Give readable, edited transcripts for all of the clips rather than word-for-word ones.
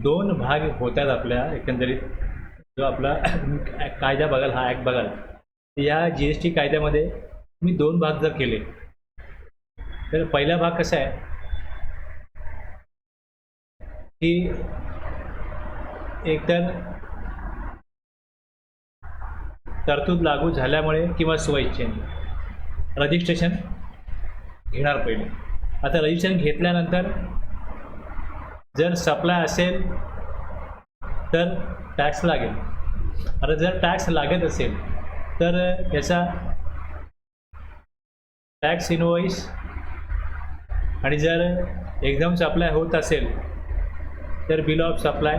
दोन भाग होतात आपल्या एकंदरीत. जो आपला कायदा बघाल, हा ॲक्ट बघाल, या GST कायद्यामध्ये मी दोन भाग जर केले तर पहिला भाग कसा आहे की एकतर तरतूद लागू झाल्यामुळे किंवा स्वइच्छेने रजिस्ट्रेशन घेणार पहिले. आता रजिस्ट्रेशन घेतल्यानंतर जर सप्लाय असेल तर टॅक्स लागेल. आता जर टॅक्स लागत असेल तर याचा टॅक्स इनवॉइस, आणि जर एक्झाम सप्लाय होत असेल तर बिल ऑफ सप्लाय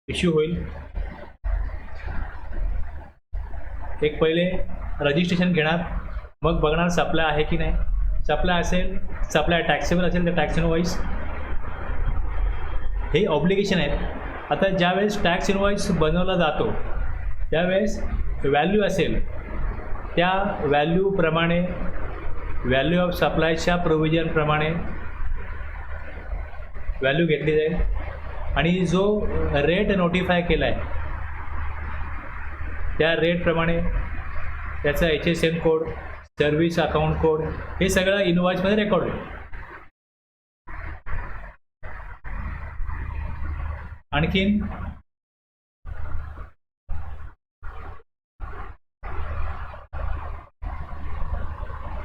इश्यू होईल. एक पहिले रजिस्ट्रेशन घेणार, मग बघणार सप्लाय आहे की नाही. सप्लाय असेल, सप्लाय टॅक्सेबल असेल तर टॅक्स इनवॉइस. हे ऑब्लिगेशन आहेत. आता ज्यावेळेस टॅक्स इनवॉइस बनवला जातो त्यावेळेस व्हॅल्यू असेल त्या व्हॅल्यूप्रमाणे, व्हॅल्यू ऑफ सप्लायच्या प्रोव्हिजनप्रमाणे व्हॅल्यू घेतली जाईल. आणि जो रेट नोटिफाय केला आहे त्या रेटप्रमाणे त्याचा HSN code, service account code, हे सगळं इनवॉइसमध्ये रेकॉर्ड होईल. आणखीन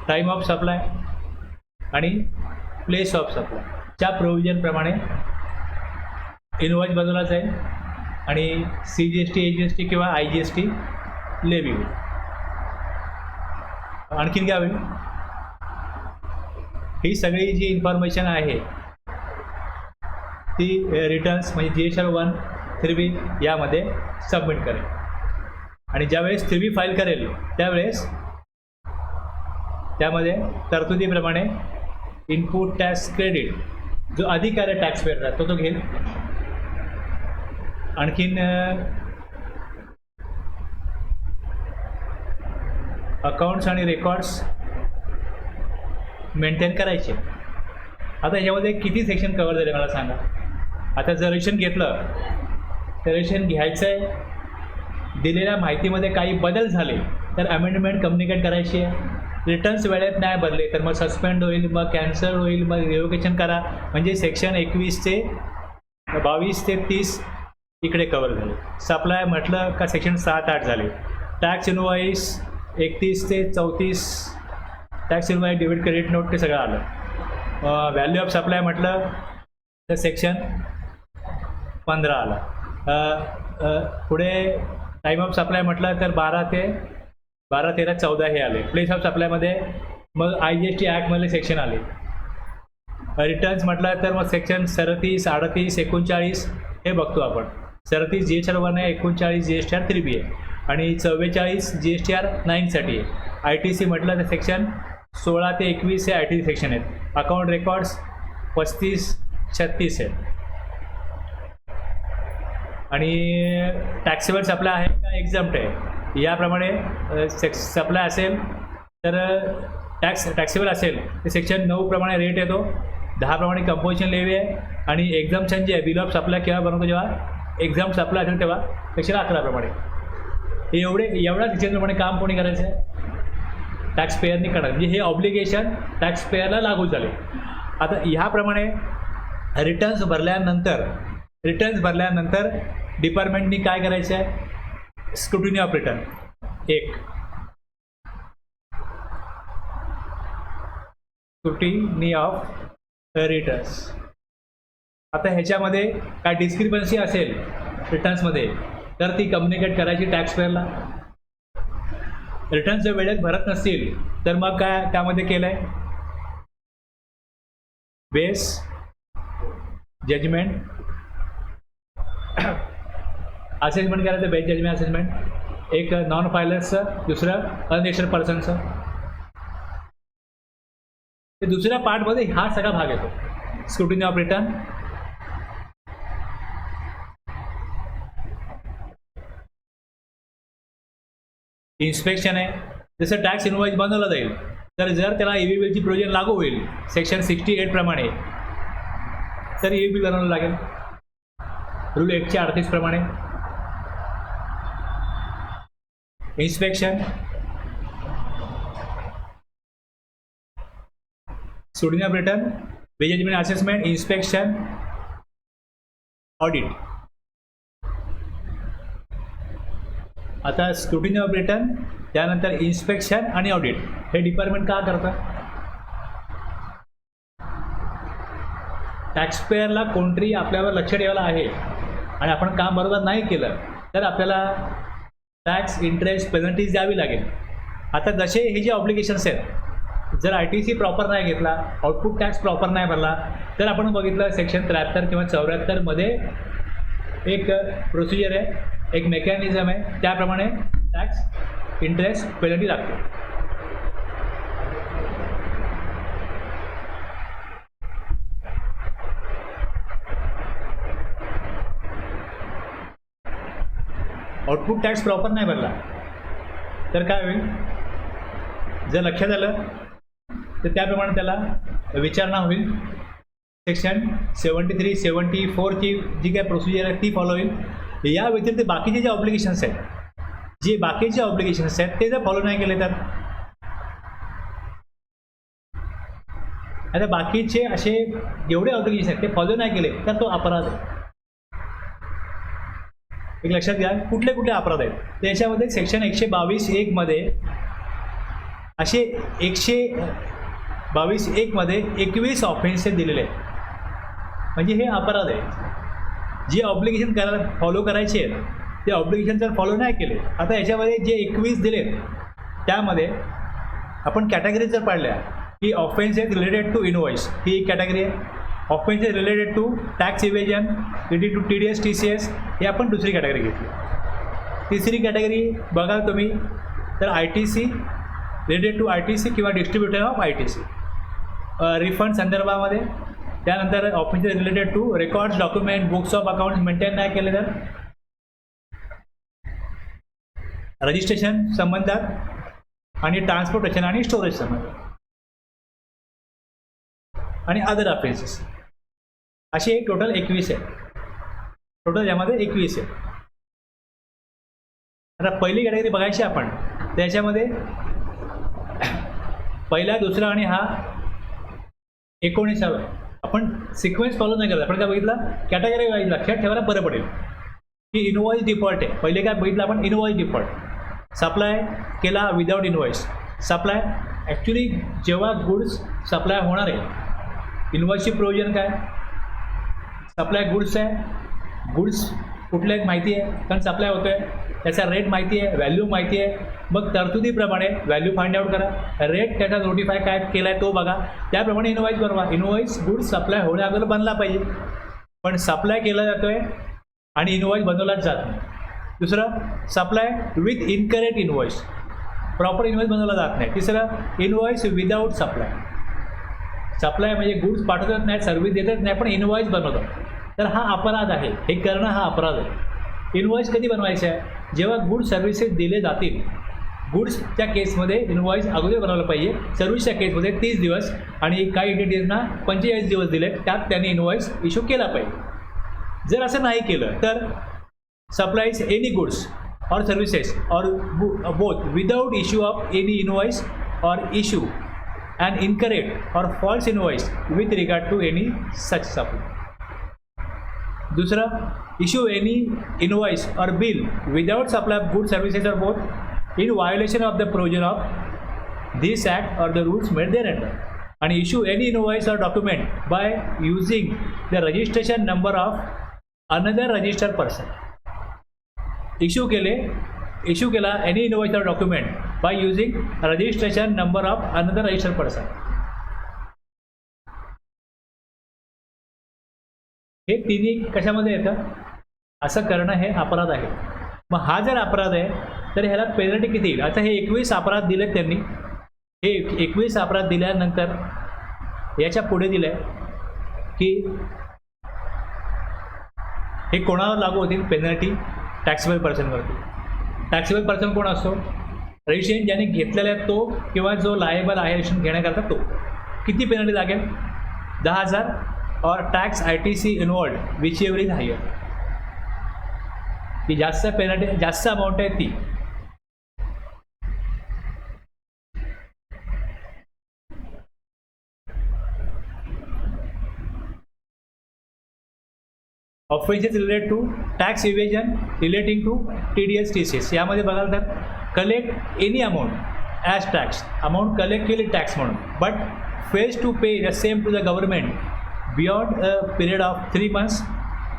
टाईम ऑफ सप्लाय आणि प्लेस ऑफ सप्लायच्या प्रोव्हिजनप्रमाणे इनवॉइस बनवला जाईल आणि CGST, AGST किंवा IGST लेवी होईल. आणखीन काय होईल, ही सगळी जी इन्फॉर्मेशन आहे ती रिटर्न्स म्हणजे GSR 1, 3B यामध्ये सबमिट करेल. आणि ज्यावेळेस 3B फाईल करेल त्यावेळेस त्यामध्ये तरतुदीप्रमाणे इनपुट टॅक्स क्रेडिट जो अधिकारी टॅक्स पेअरचा तो घेईल. आणखीन अकाउंट्स आणि रेकॉर्ड्स मेंटेन करायचे. आता ह्यामध्ये किती सेक्शन कवर झाले मला सांगा. आता जर रजिस्ट्रेशन घेतलं तर रजिस्ट्रेशन घ्यायचं आहे, दिलेल्या माहितीमध्ये काही बदल झाले तर अमेंडमेंट कम्युनिकेट करायची आहे. रिटर्न्स वेळेत नाही भरले तर मग सस्पेंड होईल, मग कॅन्सल होईल, मग रिव्होकेशन करा. म्हणजे सेक्शन 21 ते 22 ते 30 इकडे कवर झाले. सप्लाय म्हटलं का सेक्शन 7-8 झाले. टॅक्स इनवॉइस 31 ते 34, tax invoice, debit credit note, ते सगळं आलं. व्हॅल्यू ऑफ सप्लाय म्हटलं तर सेक्शन 15 आला. पुढे टाईम ऑफ सप्लाय म्हटलं तर 12, 13, 14 हे आले. प्लेस ऑफ सप्लायमध्ये मग IGST ॲक्टमधले सेक्शन आले. रिटर्न्स म्हटलं तर मग सेक्शन 37, 38, 39 हे बघतो आपण. 37 GSR 1 आहे, 39 GSTR 3B आहे आणि 44 GSTR 9साठी आहे. ITC म्हटलं तर सेक्शन 16 ते 21 हे ITC सेक्शन आहेत. अकाउंट रेकॉर्ड्स 35, 36 आहेत. आणि टॅक्सेबल सप्लाय आहे का एक्झम्प्ट आहे याप्रमाणे सप्लाय असेल तर टॅक्सेबल असेल तर सेक्शन 9 प्रमाणे रेट येतो, 10 प्रमाणे कंपोजिशन लेवी आहे. आणि एक्झाम्पशन जे आहे बिल ऑफ सप्लाय केव्हा बनवतो, जेव्हा एक्झाम सप्लाय असेल तेव्हा सेक्शन 11 प्रमाणे. एवढ्या सेक्शनप्रमाणे काम कोणी करायचं आहे, टॅक्स पेअरनी करणार. म्हणजे हे ऑब्लिगेशन टॅक्स पेअरला लागू झाले. आता ह्याप्रमाणे रिटर्न्स भरल्यानंतर डिपार्टमेंटनी काय करायचं आहे, scrutiny of return 1, scrutiny of returns. आता ह्याच्यामध्ये काय डिस्क्रिपन्सी असेल रिटर्न्समध्ये तर ती कम्युनिकेट करायची टॅक्स पेअरला. रिटर्न्स जर वेळेत भरत नसतील तर मग काय त्यामध्ये केलं आहे, बेस जजमेंट असेसमेंट करायचं. बेस जजमेंट असेसमेंट, एक नॉन फायलर्सचं, दुसरं अनरजिस्टर्ड पर्सनचं. ते दुसऱ्या पार्टमध्ये हा सगळा भाग येतो, स्क्रुटिनी ऑफ रिटर्न. इन्स्पेक्शन आहे. जसं टॅक्स इनवॉइस बनवलं जाईल तर जर त्याला EV बिलची प्रोव्हिजन लागू होईल सेक्शन 68 प्रमाणे तर ई बिल बनवावं लागेल रूल 138 प्रमाणे. Inspection, studying of return, management assessment, inspection, audit. आता स्क्रुटिनी ऑफ रिटर्न, त्यानंतर इन्स्पेक्शन आणि ऑडिट हे डिपार्टमेंट का करतं? टॅक्सपेअरला कोणतरी आपल्यावर लक्ष ठेवायला आहे आणि आपण काम बरोबर नाही केलं तर आपल्याला टॅक्स, इंटरेस्ट, पेनल्टीज द्यावी लागेल. आता जसे हे जे ऑब्लिगेशन्स आहेत, जर ITC प्रॉपर नाही घेतला, आउटपुट टॅक्स प्रॉपर नाही भरला, तर आपण बघितलं सेक्शन 73 किंवा 74मध्ये एक प्रोसिजर आहे, एक मेकॅनिझम आहे, त्याप्रमाणे टॅक्स, इंटरेस्ट, पेनल्टी लागते. आउटपुट टॅक्स प्रॉपर नाही भरला तर काय होईल? जर लक्षात आलं तर त्याप्रमाणे त्याला विचारणा होईल. सेक्शन 73, 74ची जी काय प्रोसिजर आहे ती फॉलो होईल. या व्यतिरिक्त बाकीचे जे ऑब्लिगेशन्स आहेत, ते जर फॉलो नाही केले तर आता बाकीचे असे जेवढे ऑब्लिगेशन आहेत ते फॉलो नाही केले तर तो अपराध आहे. एक लक्षात घ्या कुठले कुठले अपराध आहेत. त्याच्यामध्ये सेक्शन 122(1) मध्ये असे 122(1) मध्ये 21 ऑफेन्सेस दिलेले आहेत. म्हणजे हे अपराध आहे. जे ऑब्लिगेशन फॉलो करायचे आहेत ते ऑब्लिगेशन जर फॉलो नाही केले. आता याच्यामध्ये जे 21 दिलेत त्यामध्ये आपण कॅटेगरी जर पाडल्या की ऑफेन्सेस रिलेटेड टू इनवॉइस ही एक कॅटेगरी आहे, offences related to tax evasion, related to TDS, TCS हे आपण दुसरी कॅटेगरी घेतली. तिसरी कॅटेगरी बघा तुम्ही तर ITC, रिलेटेड टू ITC किंवा डिस्ट्रीब्युटर ऑफ ITC, रिफंड संदर्भामध्ये. त्यानंतर offences related to records, document, books of accounts maintain नाही केले तर, रजिस्ट्रेशन संबंधात आणि ट्रान्सपोर्टेशन आणि स्टोरेज संबंधात आणि अदर ऑफेन्सेस असे टोटल 21 आहे. टोटल यामध्ये 21 आहे. आता पहिली कॅटेगरी बघायची आपण, त्याच्यामध्ये पहिला, दुसरा आणि हा 19वा. आपण सिक्वेन्स फॉलो नाही करत. आपण काय बघितलं, कॅटेगरी वाईज लक्षात ठेवायला बरं पडेल की इनवॉइस डिफॉल्ट आहे. पहिले काय बघितलं आपण, इनवॉइस डिफॉल्ट. सप्लाय केला विदाऊट इनवॉइस. सप्लाय ॲक्च्युली जेव्हा गुड्स सप्लाय होणार आहे, इनवॉइसची प्रोविजन काय, सप्लाय गुड्स आहे, गुड्स कुठल्या माहिती आहे कारण सप्लाय होतो आहे, त्याचा रेट माहिती आहे, व्हॅल्यू माहिती आहे. मग तरतुदीप्रमाणे व्हॅल्यू फाइंड आउट करा, रेट त्याचा नोटिफाय काय केला आहे तो बघा, त्याप्रमाणे इनवॉइस बनवा. इनवॉइस गुड्स सप्लाय होण्या अगोदर बनला पाहिजे, पण सप्लाय केला जातो आहे आणि इनवॉइस बनवलाच जात नाही. दुसरं, supply with incorrect invoice, proper invoice बनवला जात नाही. तिसरं, इनवॉइस विदाऊट सप्लाय. सप्लाय म्हणजे गुड्स पाठवत नाही, सर्व्हिस देतच नाही, पण इनवॉइस बनवतात. तर हा अपराध आहे. हे करणं हा अपराध आहे. इनवॉइस कधी बनवायचं आहे, जेव्हा गुड्स सर्व्हिसेस दिले जातील. गुड्सच्या केसमध्ये इनवॉइस अगोदर बनवलं पाहिजे. सर्व्हिसच्या केसमध्ये 30 दिवस आणि काही एंटिटीजना 45 दिवस दिले, त्यात त्यांनी इनवॉइस इश्यू केला पाहिजे. जर असं नाही केलं तर supplies any goods or services or both without issue of any invoice or issue an incorrect or false invoice with regard to any such supply. दूसरा, issue any invoice or bill without supply of goods, services or both in violation of the provision of this act or the rules made thereunder, and issue any invoice or document by using the registration number of another registered person. Issue केला any invoice और document by using registration number of another registered person. हे तिन्ही कशामध्ये येतं, असं करणं हे अपराध आहे. मग हा जर अपराध आहे तर ह्याला पेनल्टी किती येईल. आता हे 21 अपराध दिलेत त्यांनी. हे 21 अपराध दिल्यानंतर याच्या पुढे दिलं आहे की हे कोणाला लागू होतील पेनल्टी, टॅक्सेबल पर्सनवरती. टॅक्सेबल पर्सन कोण असतो, रजिस्ट्रेशन ज्याने घेतलेला आहे तो किंवा जो लायबल आहे रजिस्ट्रेशन घेण्याकरता तो. किती पेनल्टी लागेल, 10,000 or tax ITC involved, whichever is higher. की जास्त पेनल्टी जास्त अमाऊंट आहे ती. Offences related to tax evasion relating to TDS TCS. यामध्ये बघाल तर collect any amount as tax, amount collect केली टॅक्स म्हणून, but fails to pay the same to the government beyond a period of 3 months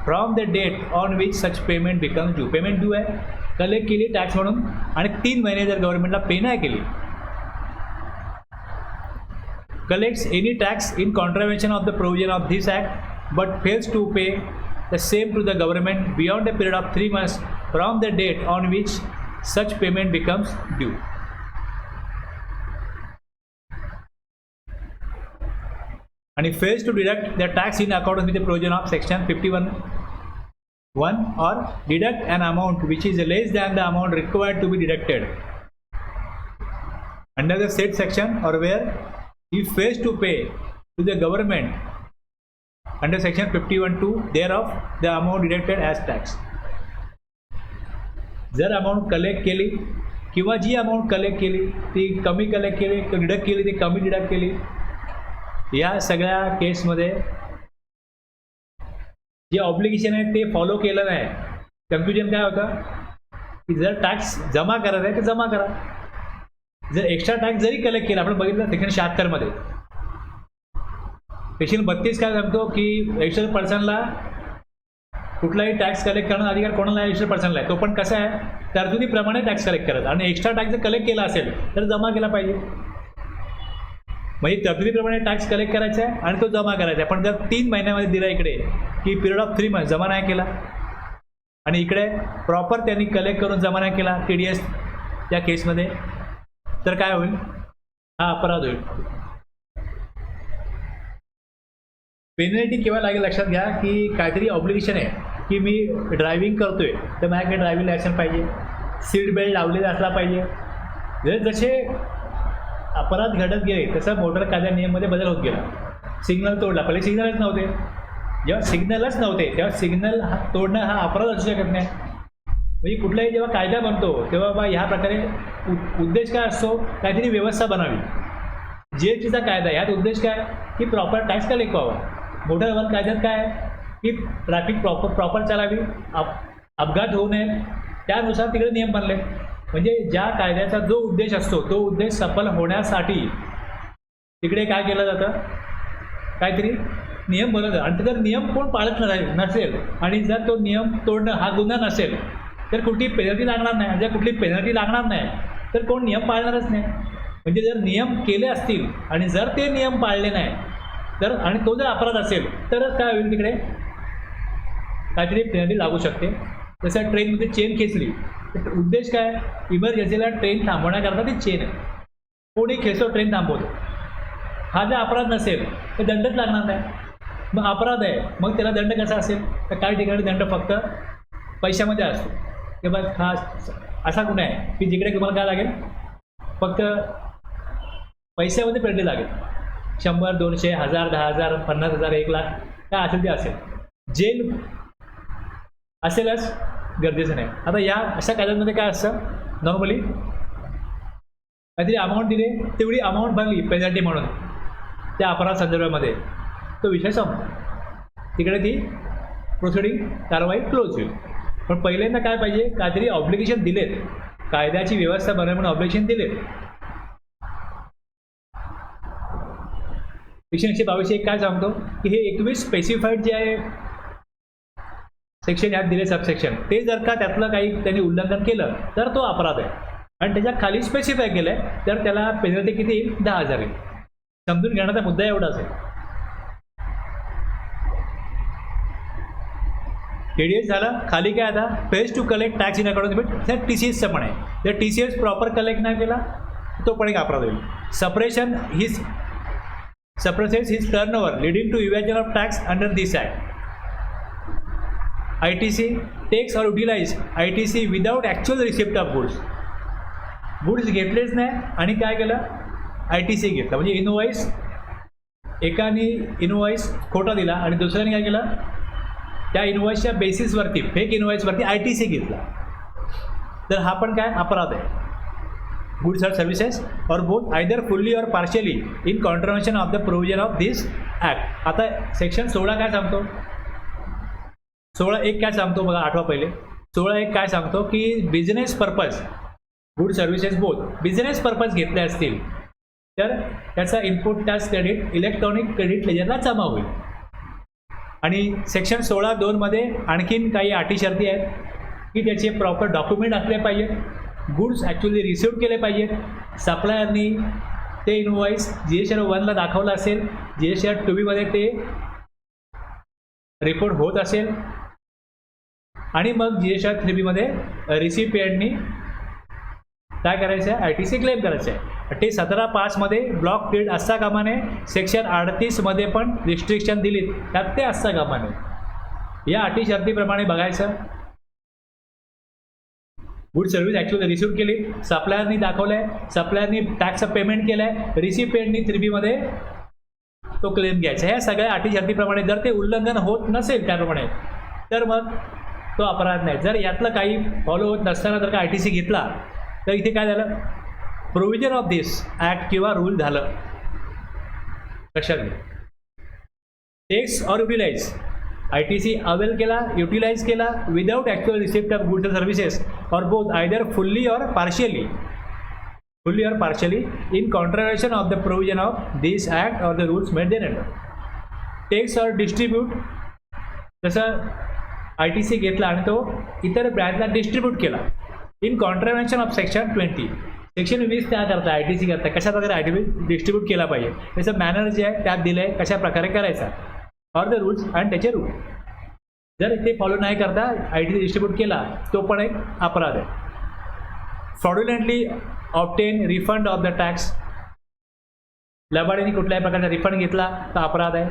from the date on which such payment becomes due. Payment due आहे, collect केली tax म्हणून आणि 3 महिने जर गव्हर्नमेंटला pay नाही केली. Collects any tax in contravention of the provision of this act but fails to pay the same to the government beyond a period of 3 months from the date on which such payment becomes due. And it fails to deduct the tax in accordance with the provision of section 51(1) or deduct an amount which is less than the amount required to be deducted under the said section, or where he fails to pay to the government under section 51(2) thereof the amount deducted as tax. जर amount collect केली किंवा जी amount collect केली ती कमी collect केली, deduct केली ती कमी डिडक्ट केली, या सगळ्या केसमध्ये जे ऑब्लिगेशन आहे ते फॉलो केलं नाही. कन्फ्युजन काय होतं की जर टॅक्स जमा करत आहे तर जमा करा. जर एक्स्ट्रा टॅक्स जरी कलेक्ट केला, आपण बघितलं सेक्शन 76 मध्ये सेक्शन 32 काय सांगतो की रजिस्टर्ड पर्सनला कुठलाही टॅक्स कलेक्ट करणं अधिकार कोणाला रजिस्टर्ड पर्सनला आहे. तो पण कसा आहे, तरतुदीप्रमाणे टॅक्स कलेक्ट करत, आणि एक्स्ट्रा टॅक्स जर कलेक्ट केला असेल तर जमा केला पाहिजे. म्हणजे तरतुदीप्रमाणे टॅक्स कलेक्ट करायचा आहे आणि तो जमा करायचा आहे. पण जर 3 महिन्यामध्ये दिला इकडे की पिरियड ऑफ 3 months जमा नाही केला, आणि इकडे प्रॉपर त्यांनी कलेक्ट करून जमा नाही केला TDS या केसमध्ये, तर काय होईल, हा अपराध होईल. पेनल्टी केव्हा लागेल लक्षात घ्या की काहीतरी ऑब्लिगेशन आहे की मी ड्रायव्हिंग करतोय तर माझ्याकडे ड्रायव्हिंग लायसन पाहिजे, सीट बेल्ट लावलेला असला पाहिजे. जसे अपराध घडत गेले तसं मोटर कायदा नियममध्ये बदल होत गेला. सिग्नल तोडला, पहिले सिग्नलच नव्हते, जेव्हा सिग्नलच नव्हते तेव्हा सिग्नल तोडणं हा अपराध असू शकत नाही. म्हणजे कुठलाही जेव्हा कायदा बनतो तेव्हा बा ह्या प्रकारे उद्देश काय असतो, काहीतरी व्यवस्था बनावी. GSTचा कायदा यात उद्देश काय की प्रॉपर टॅक्स कलेक्ट व्हावा. मोटर वाहन कायद्यात काय की ट्रॅफिक प्रॉपर चालावी, अपघात होऊ नये, त्यानुसार तिकडे नियम बनले. म्हणजे ज्या कायद्याचा जो उद्देश असतो तो उद्देश सफल होण्यासाठी तिकडे काय केलं जातं, काहीतरी नियम बनवतात. आणि जर नियम कोण पाळत नसेल आणि जर तो नियम तोडणं हा गुन्हा नसेल तर कुठली पेनल्टी लागणार नाही. जर कुठली पेनल्टी लागणार नाही तर कोण नियम पाळणारच नाही. म्हणजे जर नियम केले असतील आणि जर ते नियम पाळले नाही तर, आणि तो जर अपराध असेल तरच काय होईल, तिकडे काहीतरी पेनल्टी लागू शकते. जसं ट्रेनमध्ये चेन खेचली तर उद्देश काय, इमर्जन्सीला ट्रेन थांबवण्याकरता ती चेन आहे, कोणी खेचतो ट्रेन थांबवतो. हा जर अपराध नसेल तर दंडच लागणार नाही. मग अपराध आहे, मग त्याला दंड कसा असेल, तर काही ठिकाणी दंड फक्त पैशामध्ये असतो. की बघ हा असा गुन्हा आहे की जिकडे तुम्हाला काय लागेल, फक्त पैशामध्ये पेनल्टी लागेल. 100, 200, 1000, 10,000, 50,000, 1,00,000 काय असेल ते असेल. जेल असेलच गरजेचं नाही. आता या अशा कायद्यांमध्ये काय असतं, नॉर्मली काहीतरी अमाऊंट दिली, तेवढी अमाऊंट भरली पेनल्टी म्हणून त्या अपराध संदर्भामध्ये, तो विषय संपतो, तिकडे ती प्रोसिडिंग कारवाई क्लोज होईल. पण पहिल्यांदा काय पाहिजे, काहीतरी ऑब्लिगेशन दिलेत, कायद्याची व्यवस्था बनवावी म्हणून ऑब्लिगेशन दिलेत. सेक्शन 122 काय सांगतो की हे 21 स्पेसिफाईड जे आहे सेक्शन यात दिले सबसेक्शन, ते जर का त्यातलं काही त्यांनी उल्लंघन केलं तर तो अपराध आहे. आणि त्याच्या खाली स्पेसिफाय केलं आहे तर त्याला पेनल्टी किती येईल, 10,000 येईल. समजून घेण्याचा मुद्दा एवढाच आहे. TDS झालं. खाली काय आता, phase two collect tax in according with, त्या TCSचं पण आहे. जर TCS प्रॉपर कलेक्ट नाही केला तो पण एक अपराध होईल. suppresses his turnover leading to evasion of tax under this act. ITC takes or utilize ITC without actual receipt of goods. Goods घेतलेच नाही आणि काय केलं, ITC घेतलं, म्हणजे इनवॉइस एकाने इनवॉइस खोटा दिला आणि दुसऱ्याने काय केलं, त्या इनवॉइसच्या बेसिसवरती फेक इनवॉइसवरती ITC घेतला, तर हा पण काय अपराध आहे. Goods or services or both either fully or partially in contravention of the provision of this act. आता सेक्शन 16 काय सांगतो, 16(1) काय सांगतो बघा, आठवा पहिले. 16(1) काय सांगतो की business purpose, good services both business purpose घेतले असतील तर त्याचा input tax credit electronic credit लेजरला जमा होईल. आणि सेक्शन 16(2) मध्ये आणखीन काही अटी शर्ती आहेत की त्याचे प्रॉपर डॉक्युमेंट असले पाहिजेत, गुड्स ॲक्च्युली रिसिव्ह केले पाहिजेत, सप्लायरनी ते इनवॉइस GSR 1ला दाखवलं असेल, GSR 2मध्ये ते रिपोर्ट होत असेल, आणि मग GSR 3मध्ये रिसिपिएंटनी काय करायचं आहे, ITC क्लेम करायचं आहे. ते 17(5) मध्ये ब्लॉक पीरियड असता कामा नये. सेक्शन 38 मध्ये पण रिस्ट्रिक्शन दिलीत, त्यात ते असता कामा नये. या अटी शर्तीप्रमाणे बघायचं, गुड सर्व्हिस ॲक्च्युअली रिसिव्ह केली, सप्लायरनी दाखवलं आहे, सप्लायरनी टॅक्सचं पेमेंट केलं आहे, रिसिपिएंटनी 3Bमध्ये तो क्लेम घ्यायचा. ह्या सगळ्या अटी शर्तीप्रमाणे जर ते उल्लंघन होत नसेल त्याप्रमाणे तर मग तो अपराध नाही. जर यातलं काही फॉलो होत नसताना जर का ITC घेतला तर इथे काय झालं, प्रोव्हिजन ऑफ दिस ॲक्ट किंवा रूल झालं. लक्षात घ्या. Takes or utilize ITC avail केला, युटिलाइज केला without actual receipt of goods and services or both either fully or partially in contravention of the provision of this act or the rules made there under. Takes or distribute, जसं ITC घेतला आणि तो इतर ब्रँडला distribute केला in contravention of section 20. Section 20 त्या करता ITC करता कशा प्रकारे ITC डिस्ट्रीब्यूट केला पाहिजे, त्याचं मॅनर जे आहे त्यात दिलं आहे कशा प्रकारे करायचा, ऑर द रूल्स आणि त्याचे रूल. जर ते फॉलो नाही करता ITC डिस्ट्रीब्यूट केला तो पण एक अपराध आहे. Fraudulently obtain refund of the tax, लबाडीने कुठल्याही प्रकारचा रिफंड घेतला तर अपराध आहे.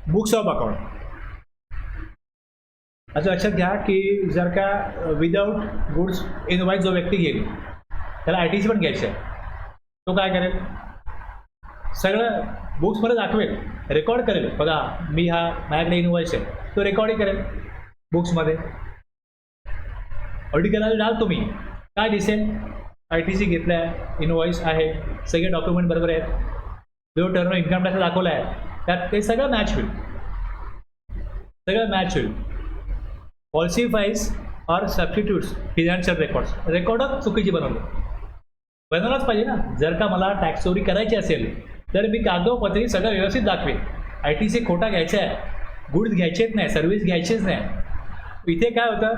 बुक्स ऑफ अकाउंट, असं लक्षात घ्या की जर का विदाऊट गुड्स इनवॉइस जो व्यक्ती घेईल त्याला ITC पण घ्यायचं आहे, तो काय करेल, सगळं बुक्समध्ये दाखवेल, रेकॉर्ड करेल, बघा मी हा माझ्याकडे इनवॉइस आहे, तो रेकॉर्डिंग करेल बुक्समध्ये. ऑडिट करायला जाल तुम्ही, काय दिसेल, ITC घेतला आहे, इनवॉइस आहे, सगळे डॉक्युमेंट बरोबर आहेत, जो टर्न इन्कम टॅक्स दाखवला आहे त्यात ते सगळं मॅच होईल, सगळं मॅच होईल. फॉल्सिफाईज और सबस्टिट्यूट्स फिनान्शियल रेकॉर्डच चुकीची बनवलाच पाहिजे ना. जर का मला टॅक्स चोरी करायची असेल तर मी कागदोपत्री सगळं व्यवस्थित दाखवेन. ITC खोटा घ्यायचा आहे, गुड्स घ्यायचेच नाही, सर्व्हिस घ्यायचेच नाही. इथे काय होतं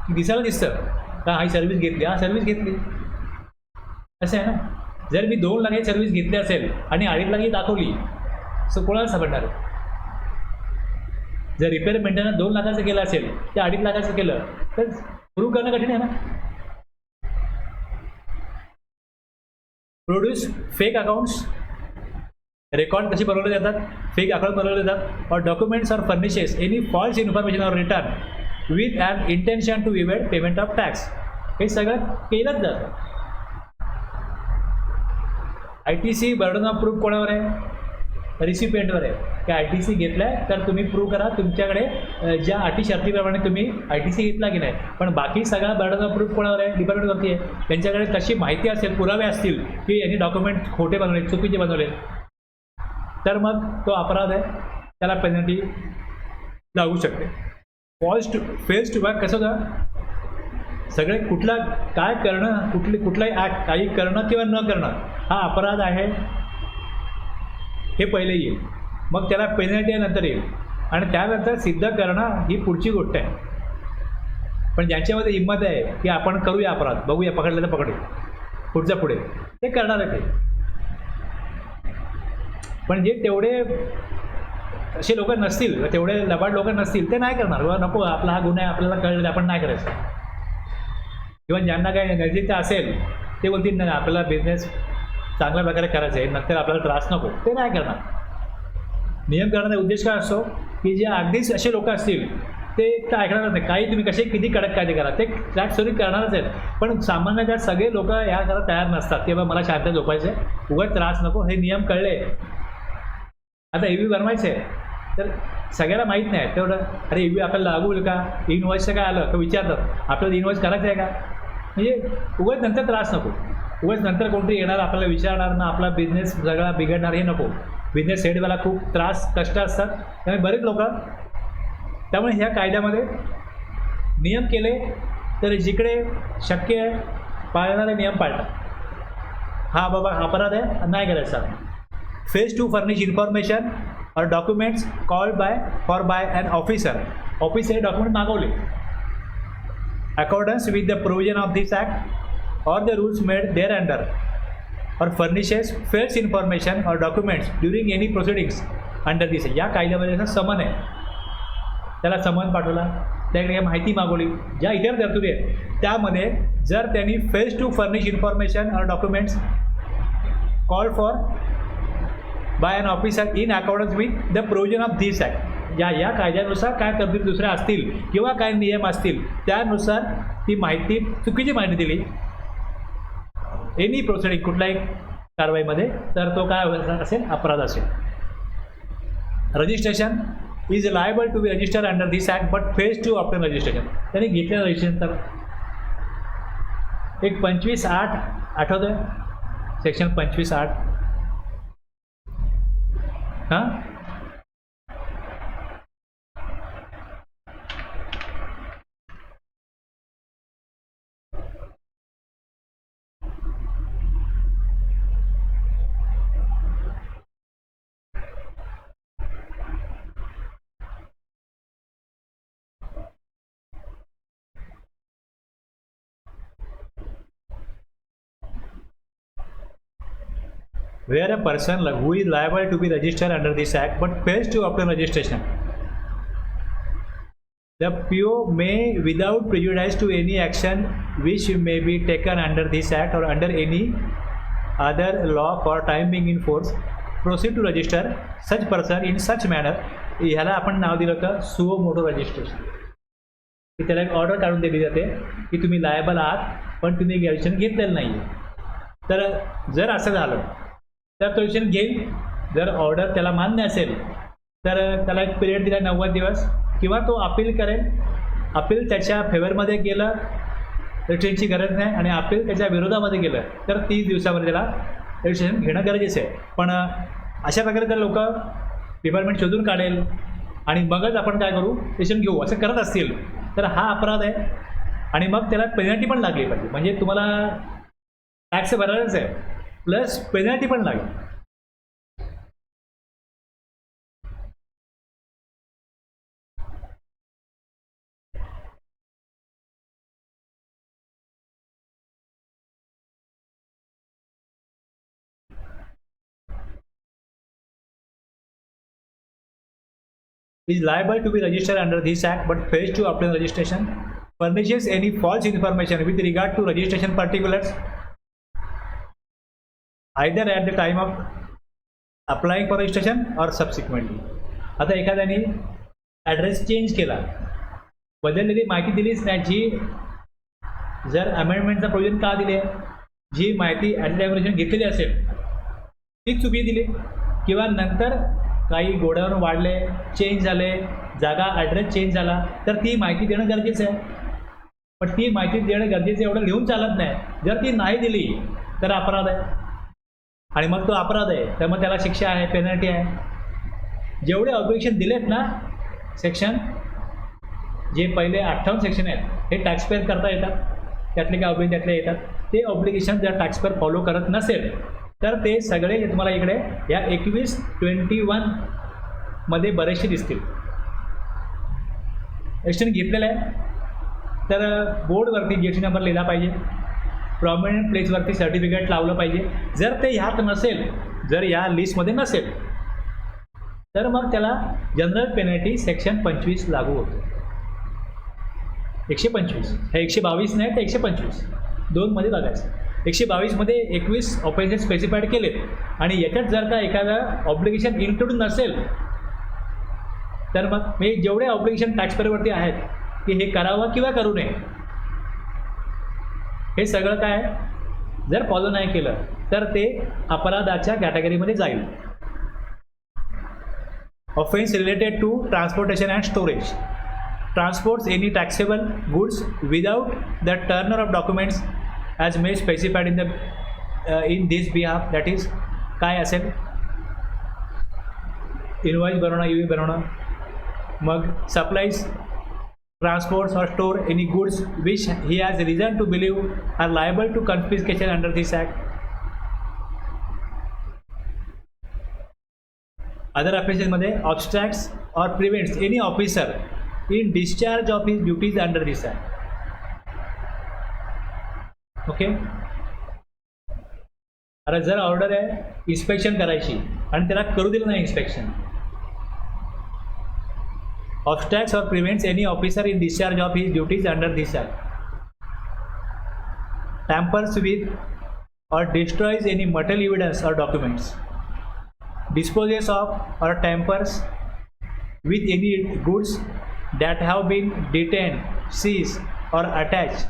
की दिसायला दिसतं का ही सर्व्हिस घेतली, हा सर्व्हिस घेतली, असं आहे ना. जर मी 2 लाखाची सर्व्हिस घेतली असेल आणि 2.5 लाखाची दाखवली सो कोणाला सापडणार. जर रिपेअर मेंटेनन्स 2 लाखाचं केलं असेल ते 2.5 लाखाचं केलं तर प्रूव्ह करणं कठीण आहे ना. प्रोड्यूस फेक अकाउंट्स, रेकॉर्ड कशी बनवले जातात, फेक अकाउंट बनवले जातात, or documents or furnishes any false information or return with an intention to evade payment of tax. हे सगळं केलंच जातं. ITC बर्डन ऑफ प्रूफ कोणावर आहे, रिसिपिएंटवर आहे. की ITC घेतला आहे तर तुम्ही प्रूव्ह करा तुमच्याकडे ज्या अटी शर्तीप्रमाणे तुम्ही ITC घेतला की नाही. पण बाकी सगळा बर्डन ऑफ प्रूफ कोणावर आहे, डिपार्टमेंटवरती आहे. त्यांच्याकडे कशी माहिती असेल, पुरावे असतील की यांनी डॉक्युमेंट खोटे बनवले, चुकीचे बनवले, तर मग तो अपराध आहे, त्याला पेनल्टी लागू शकते. फेल्स टू बॅक कसं होतं, सगळे कुठला काय करणं, कुठलाही ॲक्ट काही करणं किंवा न करणं हा अपराध आहे हे पहिले येईल, मग त्याला पेनल्टी नंतर येईल, आणि त्यानंतर सिद्ध करणं ही पुढची गोष्ट आहे. पण ज्यांच्यामध्ये हिंमत आहे की आपण करूया अपराध, बघूया पकडलं तर पकडू, पुढच्या पुढे ते करणार आहे ते. पण जे तेवढे असे लोक नसतील, तेवढे लबाड लोक नसतील, ते नाही करणार. किंवा नको, आपला हा गुन्हा आहे, आपल्याला कळलं, आपण नाही करायचं. किंवा ज्यांना काही नैतिकता असेल ते बोलतील नाही, आपल्याला बिझनेस चांगल्या प्रकारे करायचं आहे, नंतर आपल्याला त्रास नको, ते नाही करणार. नियम करण्याचा उद्देश काय असतो की जे अगदीच असे लोक असतील ते ऐकणारच नाही. काही तुम्ही कसे किती कडक कायदे करा, ते फ्लॅट सोडी करणारच आहेत. पण सामान्यतः सगळे लोक या करायला तयार नसतात की बाबा मला शांत झोपायचं आहे, उगाच त्रास नको. हे नियम कळले. आता EV बनवायचे तर सगळ्याला माहीत नाही तेवढं. अरे EV आपल्याला लागू होईल का, इनवॉइसचं काय आलं तर विचारतात आपल्याला इनवॉइस करायचं आहे का. म्हणजे उगाच नंतर त्रास नको, उगाच नंतर कोणतरी येणार आपल्याला विचारणार ना, आपला बिझनेस सगळा बिघडणार, हे नको. बिझनेस सेटवाला खूप त्रास कष्ट असतात, त्यामुळे बरेच लोक. त्यामुळे ह्या कायद्यामध्ये नियम केले तर जिकडे शक्य आहे पाळणारे नियम पाळतात. हा बाबा अपराध आहे, नाही करायचा. Fails to furnish information or documents called by an officer. Officer document मागवले accordance with the provision of this act or the rules made there under or furnishes false information or documents during any proceedings under this. या कायद्यामध्ये समन आहे, त्याला समन पाठवला, त्याकडे माहिती मागवली, ज्या इतर तरतुदी आहेत त्यामध्ये जर त्यांनी fails to furnish information or documents called for by an officer in accordance with the provision of this act, या कायद्यानुसार काय तरतुदी दुसऱ्या असतील किंवा काय नियम असतील त्यानुसार ती माहिती चुकीची माहिती दिली एनी प्रोसिडिंग कुठल्याही कारवाईमध्ये, तर तो काय असेल, अपराध असेल. Registration is liable to be register under this act but fails to obtain registration. त्यांनी घेतलेलं रजिस्ट्रेशन तर एक 25(8) आठवतं आहे, सेक्शन 25(8). हां, where a person who is liable to be registered under this act but fails to obtain registration, the PO may, without prejudice to any action which may be taken under this act or under any other law for time being in force, proceed to register such person in such manner. ह्याला आपण नाव दिलं होतं suo motu registration. की त्याला एक order काढून दिली जाते की तुम्ही लायबल आहात पण तुम्ही रजिस्ट्रेशन घेतलेलं नाही आहे. तर जर असं झालं तर तो रजिस्ट्रेशन घेईल. जर ऑर्डर त्याला मान्य असेल तर त्याला एक पिरियड दिला 90 दिवस, किंवा तो अपील करेल. अपील त्याच्या फेवरमध्ये गेलं तर रजिस्ट्रेशनची गरज नाही, आणि अपील त्याच्या विरोधामध्ये गेलं तर 30 दिवसामध्ये त्याला रजिस्ट्रेशन घेणं गरजेचं आहे. पण अशा प्रकारे तर लोक डिपार्टमेंट शोधून काढेल आणि मगच आपण काय करू, रजिस्ट्रेशन घेऊ असं करत असतील तर हा अपराध आहे. आणि मग त्याला पेनल्टी पण लागली पाहिजे. म्हणजे तुम्हाला टॅक्स भरायलाच आहे प्लस पेनल्टी पण लागेल. is liable to be registered under this act but fails to obtain registration, furnishes any false information with regard to registration particulars either at the time of applying for registration or subsequently. आता एखाद्याने address change केला, बदललेली माहिती दिलीच नाही, जी जर अमेंडमेंटचा provision का दिले, जी माहिती ॲडमिशन घेतलेली असेल ती चुकी दिली, किंवा नंतर काही गोडाऊन वाढले, चेंज झाले, जागा ॲड्रेस चेंज झाला, तर ती माहिती देणं गरजेचं आहे. पण ती माहिती देणं गरजेचं एवढं लिहून चालत नाही. जर ती नाही दिली तर अपराध आहे, आणि मग तो अपराध आहे तर मग त्याला शिक्षा आहे, पेनल्टी आहे. जेवढे ऑब्लिगेशन दिलेत ना सेक्शन, जे पहिले 58 सेक्शन आहेत हे टॅक्सपेअर करता येतात, त्यातले काय ऑब्लिगेशन त्यातले येतात. ते ऑब्लिगेशन जर टॅक्सपेअर फॉलो करत नसेल तर ते सगळे तुम्हाला इकडे या 21-21 मध्ये बरेचसे दिसतील. रजिस्ट्रेशन घेतलेलं आहे तर बोर्डवरती GST नंबर लिहिला पाहिजे, प्रॉमिनंट प्लेसवरती सर्टिफिकेट लावलं पाहिजे. जर ते ह्यात नसेल, जर या लिस्टमध्ये नसेल तर मग त्याला जनरल पेनल्टी सेक्शन 25 लागू होतो. 125 हे 122 नाही तर 125 दोनमध्ये बघायचं. 122 मध्ये 21 ऑफेन्सेस स्पेसिफाईड केलेत, आणि याच्यात जर का एखादा ऑब्लिगेशन इन्क्लूड नसेल तर मग म्हणजे जेवढे ऑब्लिगेशन टॅक्सपेअरवरती आहेत की हे करावं किंवा करू नये, हे सगळं काय जर फॉलो नाही केलं तर ते अपराधाच्या कॅटेगरीमध्ये जाईल. Offence related to transportation and storage. Transports any taxable goods without the turner of documents as may specified in this behalf. That is काय असेल, इनवॉइस बनवणं, UV बनवणं. मग supplies, transports or store any goods which he has reason to believe are liable to confiscation under this act. Other offenses मध्ये obstructs or prevents any officer in discharge of his duties under this act. Okay. अरे जर order आहे inspection करायची आणि त्याला करू दिलं नाही inspection, obstructs or prevents any officer in discharge of his duties under this act. Tampers with or destroys any material evidence or documents. Disposes of or tampers with any goods that have been detained, seized or attached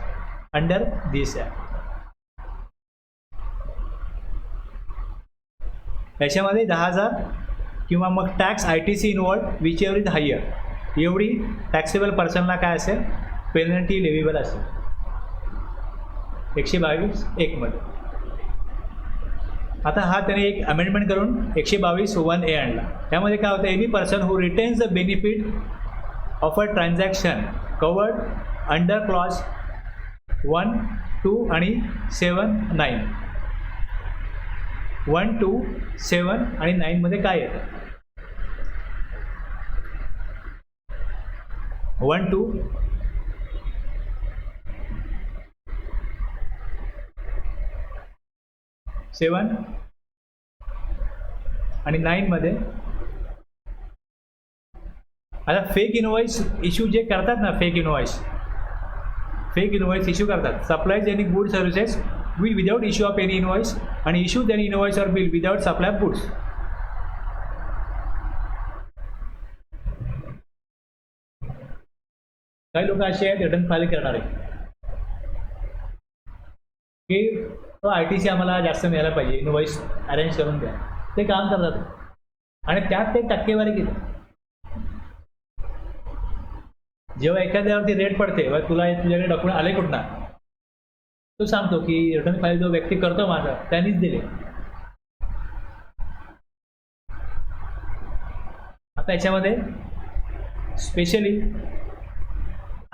under this act. याच्यामध्ये 10,000 किंवा मग tax ITC involved which ever is higher, एवढी taxable पर्सनला काय असेल, penalty लेव्हिबल असेल 122(1) मध्ये. आता हा त्याने एक अमेंडमेंट करून 122(1)(a) आणला. त्यामध्ये काय होतं, any person who retains the benefit of a transaction covered under clause 1, 2 आणि 7, 9. 1, 2, 7 आणि 9 मध्ये काय येतं, 1, 2 7 आणि 9 मध्ये आता फेक इनवॉइस इश्यू जे करतात ना, फेक इनवॉइस इश्यू करतात. Supplies any good services without issue of any invoice आणि issue any invoice or bill without supply of goods. काही लोक असे आहेत रिटर्न फाईल करणारे की तो ITC आम्हाला जास्त मिळायला पाहिजे, इनवॉइस अरेंज करून द्या, ते काम करतात आणि त्यात ते टक्केवारी घेतात. जेव्हा एखाद्यावरती रेट पडते, व तुझ्याकडे डॉक्युमेंट आले कुठं ना, तो सांगतो की रिटर्न फाईल जो व्यक्ती करतो माझा त्यांनीच दिले. आता याच्यामध्ये स्पेशली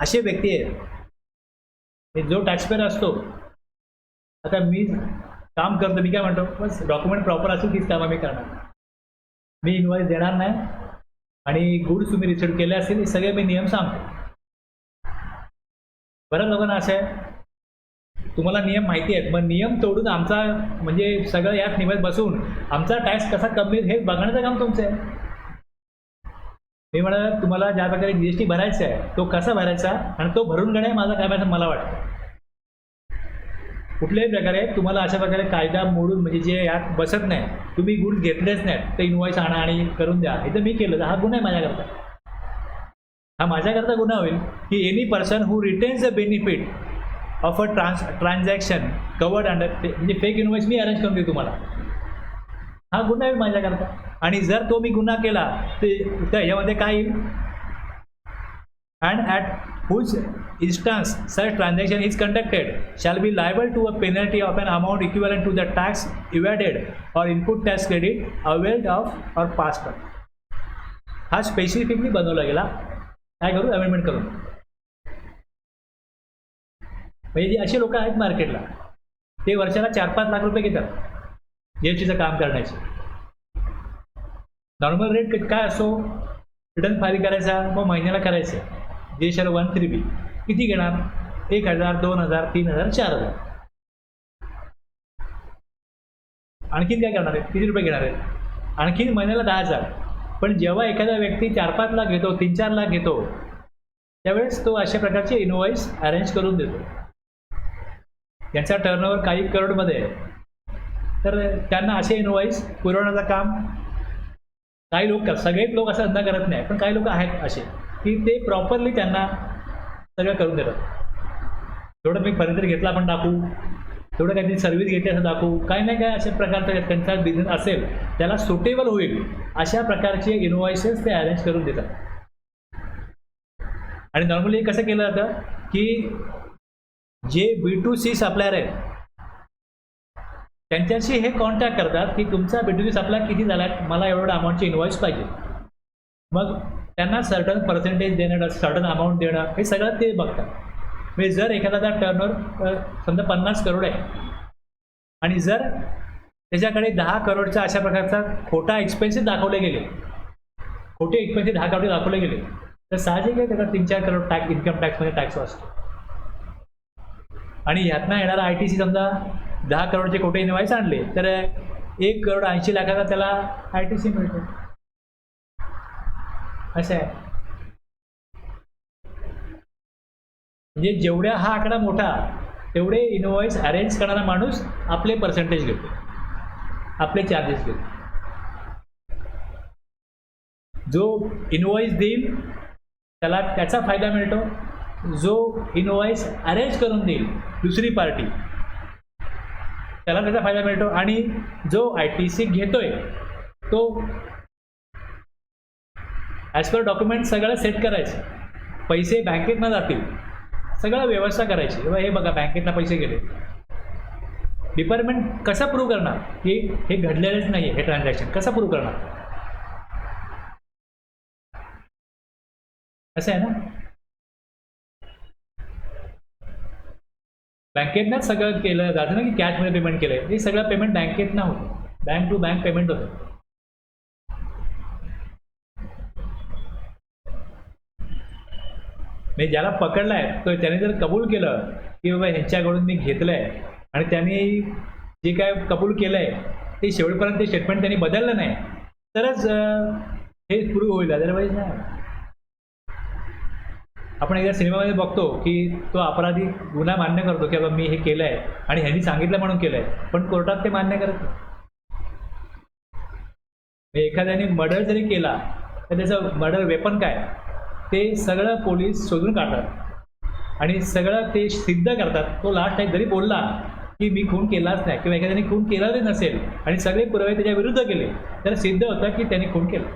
असे व्यक्ती आहेत जो टॅक्सपेअर असतो. आता मी काम करतो, मी काय म्हणतो, बस डॉक्युमेंट प्रॉपर असेल तीच कामं मी करणार, मी इन्व्हॉइस देणार नाही आणि गुड्स तुम्ही रिसिव्ह केले असतील हे सगळे मी नियम सांगतो. बऱ्याच लोकांना असं आहे, तुम्हाला नियम माहिती आहेत, मग नियम तोडून आमचा म्हणजे सगळं यात नियमात बसून आमचा टॅक्स कसा कमी हे बघण्याचं काम तुमचं आहे. मी म्हणा तुम्हाला ज्या प्रकारे GST भरायचा आहे तो कसा भरायचा आणि तो भरून घेणे माझा काम आहे असं मला वाटतं. कुठल्याही प्रकारे तुम्हाला अशा प्रकारे कायदा मोडून म्हणजे जे यात बसत नाही, तुम्ही गुड्स घेतलेच नाहीत, ते इन्व्हॉइस आणा आणि करून द्या, हे तर मी केलं, हा गुन्हा आहे माझ्याकरता. हा माझ्याकरता गुन्हा होईल की any person who retains the benefit of a transaction covered under, म्हणजे फेक इन्व्हॉइस मी अरेंज करून देऊ तुम्हाला, हा गुन्हा आहे माझ्याकरता. आणि जर तो मी गुन्हा केला तर यामध्ये काय येईल, and at whose instance such transaction is conducted shall be liable to a penalty of an amount equivalent to the tax evaded or input tax credit availed of or passed on. हा specifically बनवला गेला, काय करू, amendment करून. म्हणजे जे असे लोक आहेत मार्केटला, ते वर्षाला 4-5 लाख रुपये घेतात GSTचं काम करण्याचे. नॉर्मल रेट काय असतो, रिटर्न फाईल करायचा, मग महिन्याला करायचं, GST 13B किती घेणार, 1,000, 2,000, 3,000, 4,000. आणखीन काय करणार आहे, किती रुपये घेणार आहेत, आणखीन महिन्याला 10,000. पण जेव्हा एखादा व्यक्ती 4-5 लाख घेतो, 3-4 लाख घेतो, त्यावेळेस तो अशा प्रकारचे इनवॉइस अरेंज करून देतो. यांचा टर्नओव्हर काही करोडमध्ये आहे, तर त्यांना असे इनवॉइस पुरवण्याचं काम काही लोक, सगळेच लोक असं धंदा करत नाही, पण काही लोक आहेत असे की ते प्रॉपरली त्यांना सगळं करून देतात. थोडं मी फर्निचर घेतला आपण दाखवू, थोडं काहीतरी सर्व्हिस घेतली असं दाखवू, काही नाही काय अशा प्रकारचा त्यांचा बिझनेस असेल त्याला सुटेबल होईल अशा प्रकारचे इनवॉइसेस ते अरेंज करून देतात. आणि नॉर्मली कसं केलं जातं की जे B2C सप्लायर आहेत त्यांच्याशी हे कॉन्टॅक्ट करतात की तुमचा B2C सप्लाय किती झाला आहे, मला एवढं अमाऊंटचे इनवॉइस पाहिजे. मग त्यांना सर्टन पर्सेंटेज देणं, सर्टन अमाऊंट देणं, हे सगळं ते बघतात. म्हणजे जर एखादा टर्नओव्हर समजा 50 करोड आहे आणि जर त्याच्याकडे 10 करोडचा अशा प्रकारचा खोटा एक्सपेन्सेस दाखवले गेले, खोटे एक्सपेन्सेस 10 करोड दाखवले गेले, तर साहजिक आहे त्याचा 3-4 करोड टॅक्स, इन्कम टॅक्समध्ये टॅक्स वाचतो. आणि ह्यातनं येणारा ITC समजा 10 करोडचे खोटे इनवॉइस आणले तर 1 करोड 80 लाखाचा त्याला ITC मिळतो. असं आहे. म्हणजे जेवढ्या हा आकडा मोठा तेवढे इनवॉइस अरेंज करणारा माणूस आपले पर्सेंटेज घेतो, आपले चार्जेस घेतो. जो इनवॉइस देईल त्याला त्याचा फायदा मिळतो, जो इनवॉइस अरेंज करून देईल दुसरी पार्टी त्याला त्याचा फायदा मिळतो, आणि जो ITC घेतोय तो ॲज पर डॉक्युमेंट सगळं सेट करायचं, पैसे बँकेत न जातील सगळं व्यवस्था करायची. हे बघा बँकेतला पैसे गेले, डिपार्टमेंट कसं प्रूव्ह करणार की हे घडलेलंच नाही हे ट्रान्झॅक्शन, कसं प्रूव्ह करणार? असं आहे ना. बँकेतनंच सगळं केलं जातं ना की कॅशमध्ये पेमेंट केलं, हे सगळं पेमेंट बँकेतनं होतं, बँक टू बँक पेमेंट होतं. मी ज्याला पकडलं आहे तो त्याने जर कबूल केलं की बाबा ह्यांच्याकडून मी घेतलं आहे आणि त्यांनी जे काय कबूल केलं आहे ते शेवटपर्यंत ते स्टेटमेंट त्यांनी बदललं नाही तरच हे प्रूव्ह होईल, अदरवाईज नाही. आपण एकदा सिनेमामध्ये बघतो की तो अपराधी गुन्हा मान्य करतो की बाबा मी हे केलं आहे आणि ह्यांनी सांगितलं म्हणून केलं आहे, पण कोर्टात ते मान्य करत नाही. एखाद्याने मर्डर जरी केला तर त्याचं मर्डर वेपन काय ते सगळं पोलीस शोधून काढतात आणि सगळं ते सिद्ध करतात. तो लास्ट टाईम जरी बोलला की मी खून केलाच नाही किंवा एखाद्याने खून केला जरी नसेल आणि सगळे पुरावे त्याच्या विरुद्ध केले तर सिद्ध होतं की त्याने खून केला.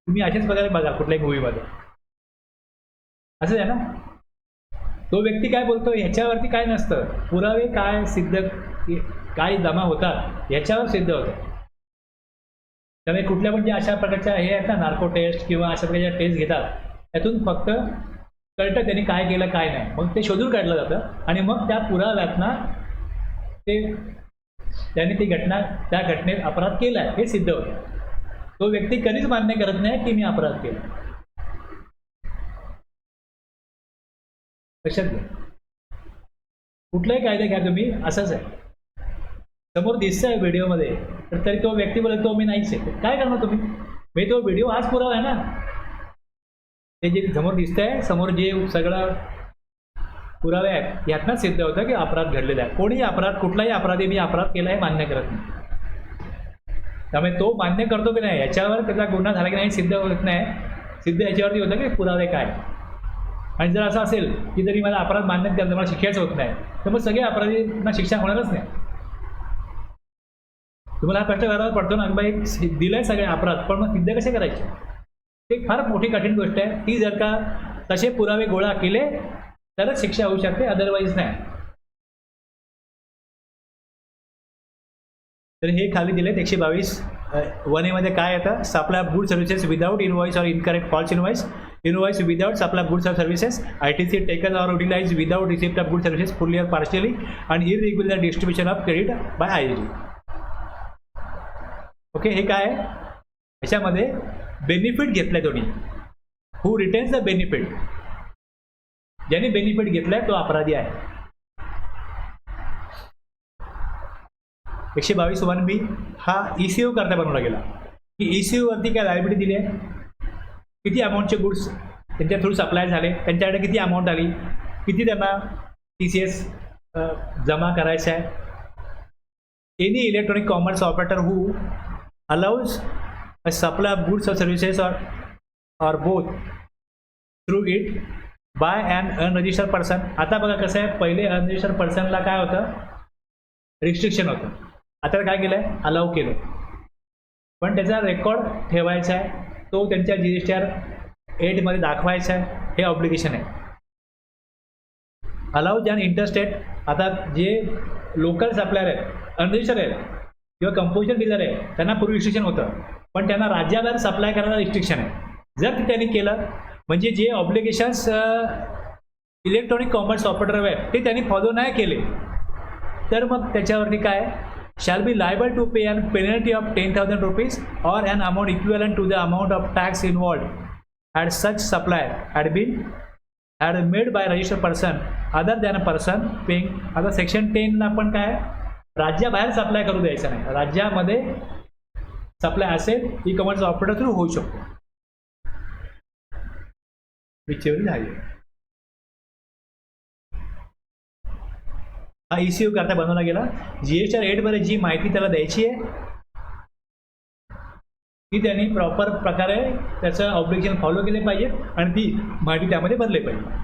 तुम्ही अशाच प्रकारे बघा कुठल्याही मूवीमध्ये असं आहे ना. तो व्यक्ती काय बोलतो ह्याच्यावरती काय नसतं, पुरावे काय सिद्ध काय जमा होतात ह्याच्यावर सिद्ध होतं. त्यामुळे कुठल्या पण जे अशा प्रकारच्या हे आहेत ना नार्को टेस्ट किंवा अशा प्रकारच्या टेस्ट घेतात त्यातून फक्त कळतं त्यांनी काय केलं काय नाही, मग ते शोधून काढलं जातं आणि मग त्या पुराव्यातनं ते त्यांनी ती घटना त्या घटनेत अपराध केला आहे हे सिद्ध होतं. तो व्यक्ती कधीच मान्य करत नाही की मी अपराध केला. लक्षात घ्या, कुठलाही कायदा घ्या तुम्ही असंच आहे. समोर दिसतंय व्हिडिओमध्ये तर तरी तो व्यक्ती बोलतो मी नाहीच आहे, काय करणार तुम्ही? मी तो व्हिडिओ आज पुरावा आहे ना, ते जे समोर दिसतंय समोर जे सगळं पुरावे आहेत यातनं सिद्ध होतं की अपराध घडलेला आहे. कोणीही अपराध, कुठलाही अपराधी मी अपराध केला हे मान्य करत नाही. त्यामुळे तो मान्य करतो की नाही याच्यावर त्याचा गुन्हा झाला की नाही सिद्ध होत नाही, सिद्ध याच्यावरती होतं की पुरावे काय. आणि जर असं असेल की जरी मला अपराध मान्य केला तर मला शिक्षाच होत नाही तर मग सगळे अपराधींना शिक्षा होणारच नाही. तुम्हाला हा प्रश्न करायला पडतो ना बाई दिलंय सगळे अपराध पण मग सिद्ध कसे करायचे, ते फार मोठी कठीण गोष्ट आहे. ती जर का तसे पुरावे गोळा केले तरच शिक्षा होऊ शकते, अदरवाईज नाही. तर हे खाली दिलेत 122 1A मध्ये काय येतं, supply of good services without invoice or incorrect false invoice, invoice without supply of goods or services, ITC taken or utilize without receipt of good services fully or partially आणि irregular distribution of credit by IAG. Okay, हे काय आहे याच्यामध्ये benefit घेतलाय कोणी, who retains the benefit, ज्याने benefit घेतलाय तो अपराधी आहे. 122 1B हा ECU करता बनवला गेला की ECU वरती काय लायबिलिटी दिली आहे, किती अमाऊंटचे गुड्स त्यांच्या थ्रू सप्लाय झाले, त्यांच्याकडे किती अमाऊंट आली, किती त्यांना TCS जमा करायचं आहे. Any electronic commerce operator who allows a supply of goods or services or both through it by an unregistered person. आता बघा कसं आहे, पहिले अनरजिस्टर्ड पर्सनला काय होतं, रिस्ट्रिक्शन होतं. आता काय केलं आहे, अलाउ केलं, पण त्याचा रेकॉर्ड ठेवायचा आहे, तो त्यांच्या GSTR 8मध्ये दाखवायचा आहे, हे ऑब्लिगेशन आहे. अलाउज अँड इंटरस्टेट, आता जे लोकल सप्लायर आहेत, अनरजिस्टर्ड आहेत किंवा कंपोजिशन डीलर आहे, त्यांना पूर्वी रिस्ट्रिक्शन होतं, पण त्यांना राज्याबाहेर सप्लाय करायला रिस्ट्रिक्शन आहे. जर त्यांनी केलं म्हणजे जे ऑब्लिगेशन्स इलेक्ट्रॉनिक कॉमर्स ऑपरेटर आहेत ते त्यांनी फॉलो नाही केले, तर मग त्याच्यावरती काय, shall be liable to pay an penalty of 10,000 rupees or an amount equivalent to the amount of tax involved had such supply had made by a registered person other than a person paying. आता section 10ला पण काय, राज्याबाहेर supply करू द्यायचं नाही, राज्यामध्ये supply असेल e commerce operator through होऊ शकतो. विचेवरी झाली हा ECU करता बनवला गेला. GSTR 8मध्ये जी माहिती त्याला द्यायची आहे ती त्यांनी प्रॉपर प्रकारे त्याचं ऑब्लिगेशन फॉलो केले पाहिजे आणि ती माहिती त्यामध्ये भरली पाहिजे.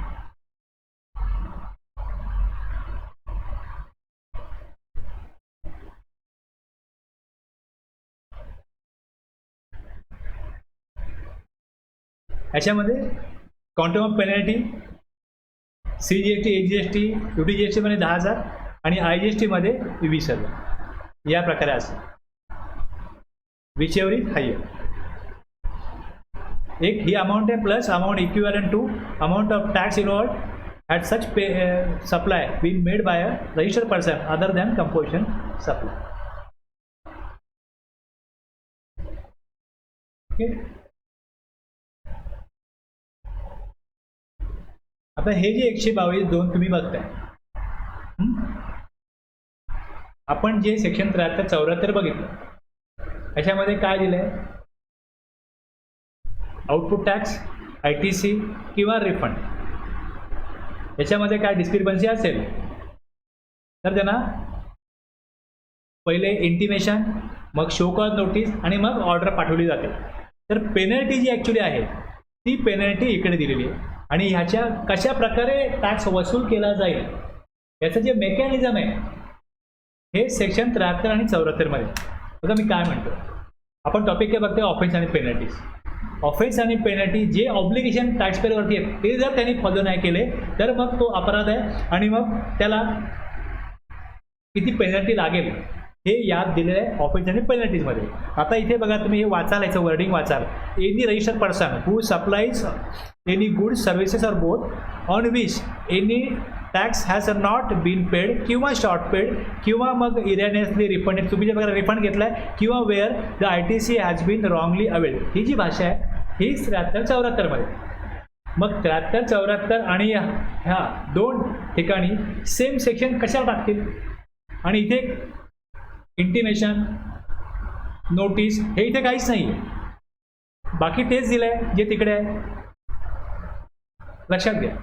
याच्यामध्ये quantum of penalty CGST, AGST, UTGST मध्ये 10,000 आणि IGST मध्ये 20,000 या प्रकारे असतं. Whichever is higher. एक ही अमाऊंट आहे plus amount equivalent to amount of tax involved at such supply been made by a registered person other than composition supply. Okay, आता हे जे 122(2) तुम्ही बघताय, आपण जे सेक्शन 73-74 बघितलं, याच्यामध्ये काय दिलंय, आउटपुट टॅक्स, ITC किंवा रिफंड. याच्यामध्ये काय डिस्क्रिपन्सी असेल तर त्यांना पहिले इंटिमेशन, मग शो कॉज नोटीस आणि मग ऑर्डर पाठवली जाते. तर पेनल्टी जी ॲक्च्युली आहे ती पेनल्टी इकडे दिलेली आहे आणि ह्याच्या कशा प्रकारे टॅक्स वसूल केला जाईल याचं जे मेकॅनिझम आहे हे सेक्शन 73 आणि 74 मध्ये. बघा मी काय म्हणतो, आपण टॉपिक काय बघतोय, ऑफेन्स आणि पेनल्टीज. ऑफेन्स आणि पेनल्टी जे ऑब्लिगेशन टॅक्सपेअरवरती आहेत ते जर त्यांनी फॉलो नाही केले तर मग तो अपराध आहे आणि मग त्याला किती पेनल्टी लागेल हे याद दिलेलं आहे ऑफेन्स आणि पेनल्टीजमध्ये. आता इथे बघा तुम्ही हे वाचाल, याचं वर्डिंग वाचाल, any registered person who supplies any goods services or both on which any tax has not been paid किंवा शॉर्ट पेड किंवा मग इरेनियसली रिफंडेड, चुकीच्या प्रकारे रिफंड घेतला आहे किंवा where the ITC has been wrongly availed. ही जी भाषा आहे ही 73-74 मध्ये. मग 73-74 आणि ह्या दोन ठिकाणी सेम सेक्शन कशाला टाकतील, आणि इथे इंटिमेशन, नोटीस हे इथे काहीच नाही आहे, बाकी तेच दिलं आहे जे तिकडे आहे. लक्षात घ्या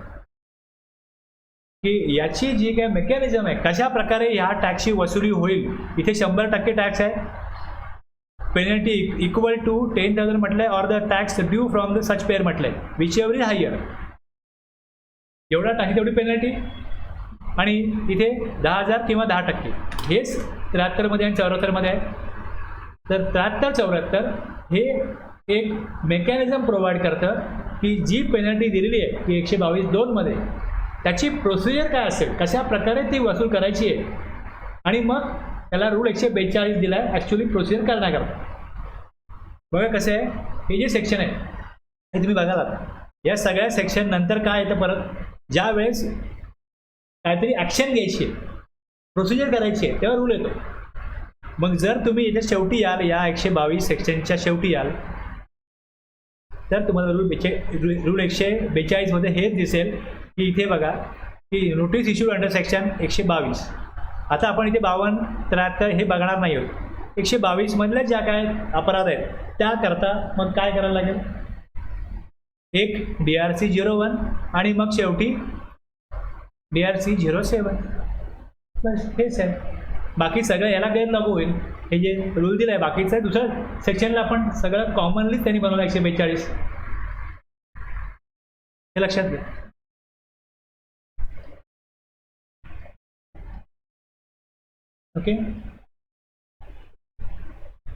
की याची जी काय मेकॅनिझम आहे, कशा प्रकारे ह्या टॅक्सची वसुली होईल. इथे 100% टॅक्स आहे, पेनल्टी इक्वल टू 10,000 म्हटलंय, or the tax due from the such pair म्हटलंय, विच एव्हर इज हायर. एवढा टाकी तेवढी पेनल्टी आणि इथे 10,000 किंवा 10%. हेच 73 मध्ये आणि 74 मध्ये आहे. तर 73-74 हे एक मेकॅनिझम प्रोव्हाइड करतं की जी पेनल्टी दिलेली आहे की 122(2) मध्ये त्याची प्रोसिजर काय असेल, कशा प्रकारे ती वसूल करायची आहे, आणि मग त्याला रूल 142 दिला आहे ॲक्च्युली प्रोसिजर करण्याकरता. बघा कसं आहे, हे जे सेक्शन आहे हे तुम्ही बघाल. आता या सगळ्या सेक्शन नंतर काय येतं, परत ज्या वेळेस काहीतरी ॲक्शन घ्यायची आहे, प्रोसिजर करायची आहे, तेव्हा रूल येतो. मग जर तुम्ही याच्या शेवटी याल, या 122 सेक्शनच्या शेवटी याल, तर तुम्हाला रूल 142 मध्ये हेच दिसेल की इथे बघा की नोटीस इश्यूड अंडर सेक्शन 122. आता आपण इथे 52-73 हे बघणार नाही आहोत. 122 मधल्या ज्या काय अपराध आहेत त्याकरता मग काय करायला लागेल, एक DRC 01 आणि मग शेवटी DRC 07. बस हेच आहे, बाकी सगळं याला गैर लागू होईल. हे जे रूल दिलं आहे बाकीचं आहे, दुसरं सेक्शनला आपण सगळं कॉमनलीच त्यांनी बनवलं 142. हे लक्षात घ्या. ओके.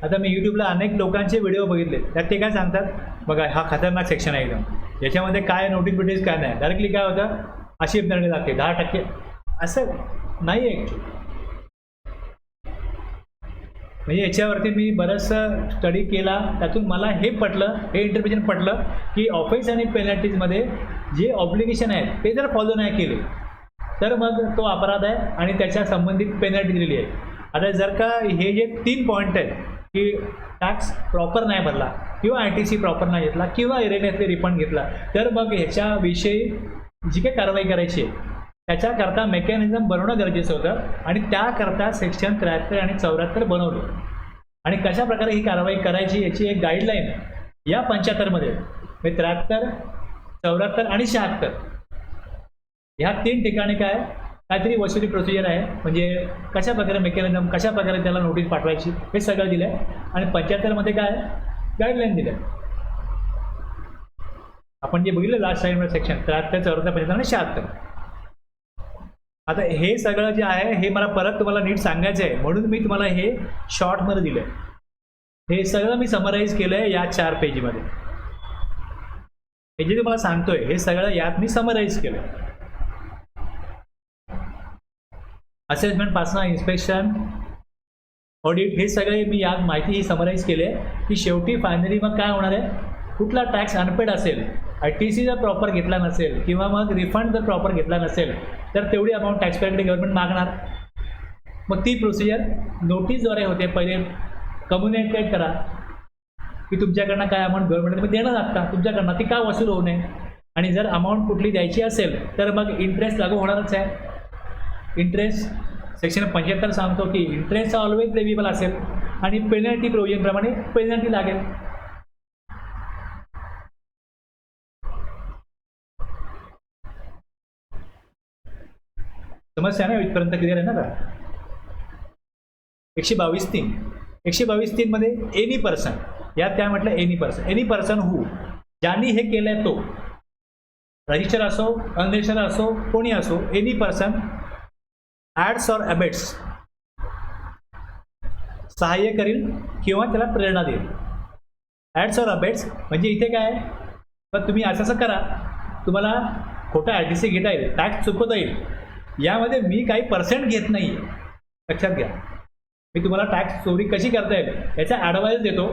आता मी यूट्यूबला अनेक लोकांचे व्हिडिओ बघितले, त्यात ते काय सांगतात, बघा हा खतरनाक सेक्शन आहे एकदम, याच्यामध्ये काय नोटिस काय नाही, डायरेक्टली काय होतं, अशी पेनल्टी लागते 10%. असं नाही आहे ॲक्च्युली. म्हणजे याच्यावरती मी बरंचसं स्टडी केला, त्यातून मला हे पटलं, हे इंटरप्रिटेशन पटलं की ऑफेन्स आणि पेनल्टीजमध्ये जे ऑब्लिगेशन आहेत ते जर फॉलो नाही केले तर मग तो अपराध आहे आणि त्याच्या संबंधित पेनल्टी दिलेली आहे. आता जर का हे जे 3 पॉईंट आहेत की टॅक्स प्रॉपर नाही भरला किंवा ITC प्रॉपर नाही घेतला किंवा इरेनियातले रिफंड घेतला, तर मग ह्याच्याविषयी जी काही कारवाई करायची आहे त्याच्याकरता मेकॅनिझम बनवणं गरजेचं होतं आणि त्याकरता सेक्शन 73 आणि 74 बनवलं. आणि कशा प्रकारे ही कारवाई करायची याची एक गाईडलाईन या 75 मध्ये, 73, 74 आणि 76 ह्या 3 ठिकाणी काय काहीतरी वसुली प्रोसिजर आहे, म्हणजे कशा प्रकारे मेकॅनिझम, कशा प्रकारे त्याला नोटीस पाठवायची हे सगळं दिलं आहे. आणि 75 मध्ये काय गाईडलाईन दिलं आहे. आपण जे बघितलं लास्ट टाईमवर सेक्शन 73, 74, 75 आणि 76. आता हे सगळं जे आहे हे मला परत तुम्हाला नीट सांगायचं आहे, म्हणून मी तुम्हाला हे शॉर्टमध्ये दिलं आहे. हे सगळं मी समराईज केलं आहे या 4 पेजमध्ये. हे जे तुम्हाला सांगतोय हे सगळं यात मी समराईज केलं आहे. असेसमेंटपासून इन्स्पेक्शन, ऑडिट हे सगळे मी यात माहिती ही समराईज केली आहे की शेवटी फायनली मग काय होणार आहे, कुठला टॅक्स अनपेड असेल, ITC जर प्रॉपर घेतला नसेल किंवा मग रिफंड जर प्रॉपर घेतला नसेल तर तेवढी अमाऊंट टॅक्सपेअरकडे गव्हर्नमेंट मागणार. मग ती प्रोसिजर नोटीसद्वारे होते. पहिले कम्युनिकेट करा की तुमच्याकडनं काय अमाऊंट गव्हर्नमेंटमध्ये देणं लागतं, तुमच्याकडनं ती का वसूल होऊ नये. आणि जर अमाऊंट कुठली द्यायची असेल तर मग इंटरेस्ट लागू होणारच आहे. इंटरेस्ट सेक्शन 75 सांगतो की इंटरेस्ट ऑलवेज लेविबल असेल आणि पेनल्टी प्रोव्हिजनप्रमाणे पेनल्टी लागेल. समस्या नाही इथपर्यंत क्लिअर आहे ना का? 122(3). 122(3) मध्ये एनी पर्सन, यात काय म्हटलं, एनी पर्सन हू, ज्यांनी हे केलंय तो, रजिस्टर असो, अनरजिस्टर असो, कोणी असो, any person ads or abets, सहाय्य करील किंवा त्याला प्रेरणा देईल. ॲड्स ऑर अबेट्स म्हणजे इथे काय आहे, पण तुम्ही असं करा, तुम्हाला खोटा ITC घेता येईल, टॅक्स चुकवता येईल, यामध्ये मी काही पर्सेंट घेत नाही आहे, लक्षात घ्या. मी तुम्हाला टॅक्स चोरी कशी करता येईल याचा ॲडवाईस देतो,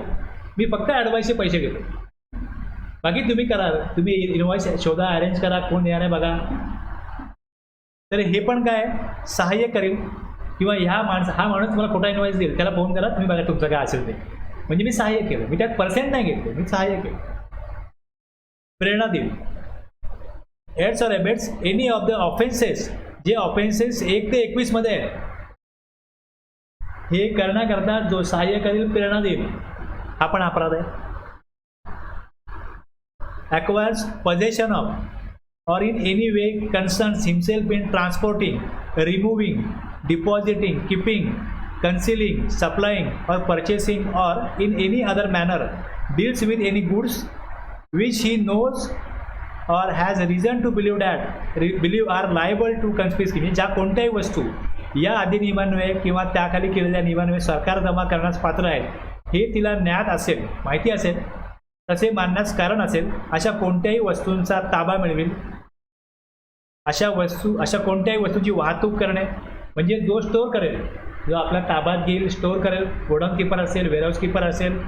मी फक्त ॲडवाईसचे पैसे घेतो, बाकी तुम्ही करा. तुम्ही इनवॉइस शोधा, अरेंज करा, कोण येणार आहे बघा. तर हे पण काय सहाय्य करेल किंवा हा माणूस तुम्हाला खोटा इनवॉइस देईल, त्याला फोन करा, तुम्ही बघा तुमचं काय असेल ते. म्हणजे मी सहाय्य केलं, मी त्यात पर्सेंट नाही घेतले, मी सहाय्य केलं. प्रेरणा देईल. Aids or abets any of the offences, जे ऑफेन्सेस 1 ते 21 मध्ये आहे, हे करण्याकरता जो सहाय्य करेल, प्रेरणा देईल, हा पण अपराध आहे. acquires possession of or in any way concerns himself in transporting, removing, depositing, keeping, concealing, supplying or purchasing or in any other manner deals with any goods which he knows or has reason to believe are liable to confiscation. ज्या कोणत्याही वस्तू या अधिनियमान्वये किंवा त्याखाली केलेल्या नियमान्वये सरकार जमा करण्यास पात्र आहे, हे तिला ज्ञात असेल, माहिती असेल, तसे मानण्यास कारण असेल, अशा कोणत्याही वस्तूंचा ताबा मिळवेल. अशा कोणत्याही वस्तूंची वाहतूक करणे म्हणजे जो स्टोअर करेल, जो आपल्या ताब्यात घेईल, स्टोअर करेल, गोडाऊन कीपर असेल, वेअरहाऊस कीपर असेल,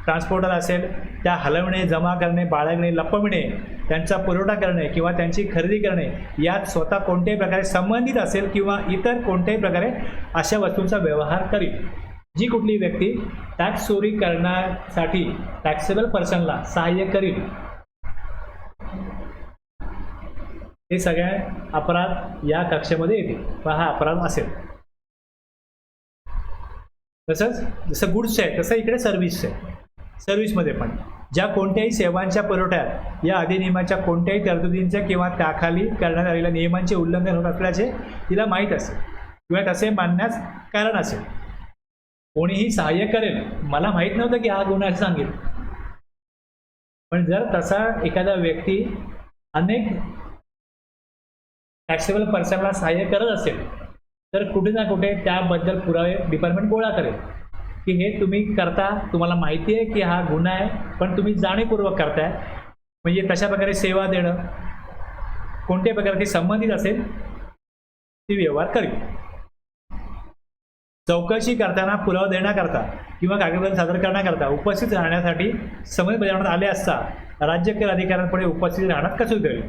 ट्रान्सपोर्टर असेल, त्या हलवणे, जमा करणे, बाळगणे, लपविणे, त्यांचा पुरवठा करणे किंवा त्यांची खरेदी करणे यात स्वतः कोणत्याही प्रकारे संबंधित असेल किंवा इतर कोणत्याही प्रकारे अशा वस्तूंचा व्यवहार करील. जी कुठली व्यक्ती टॅक्स चोरी करण्यासाठी टॅक्सेबल पर्सनला सहाय्य करील, हे सगळ्या अपराध या कक्षेमध्ये येतील व हा अपराध असेल. तसंच जसं गुड्स आहे तसं इकडे सर्व्हिस आहे. सर्व्हिसमध्ये पण ज्या कोणत्याही सेवांच्या पुरवठ्यात या अधिनियमाच्या कोणत्याही तरतुदींचे किंवा त्याखाली करण्यात आलेल्या नियमांचे उल्लंघन होत असल्याचे तिला माहीत असेल किंवा तसे मानण्यास कारण असेल, कोणीही सहाय्य करेल. मला माहीत नव्हतं की हा गुन्हा असं सांगेल, पण जर तसा एखादा व्यक्ती अनेक टॅक्सेबल पर्सनला सहाय्य करत असेल तर कुठे ना कुठे त्याबद्दल पुरावे डिपार्टमेंट गोळा करेल की हे तुम्ही करता, तुम्हाला माहिती आहे की हा गुन्हा आहे, पण तुम्ही जाणीवपूर्वक करताय. म्हणजे तशा प्रकारे सेवा देणं, कोणत्या प्रकारे ती संबंधित असेल ती व्यवहार करेल. चौकशी करताना पुरावा देण्याकरता किंवा कागदपत्र सादर करण्याकरता उपस्थित राहण्यासाठी समज बजावण्यात आले असता राज्य कर अधिकाऱ्यांपुढे उपस्थित राहण्यात कसूर करेल.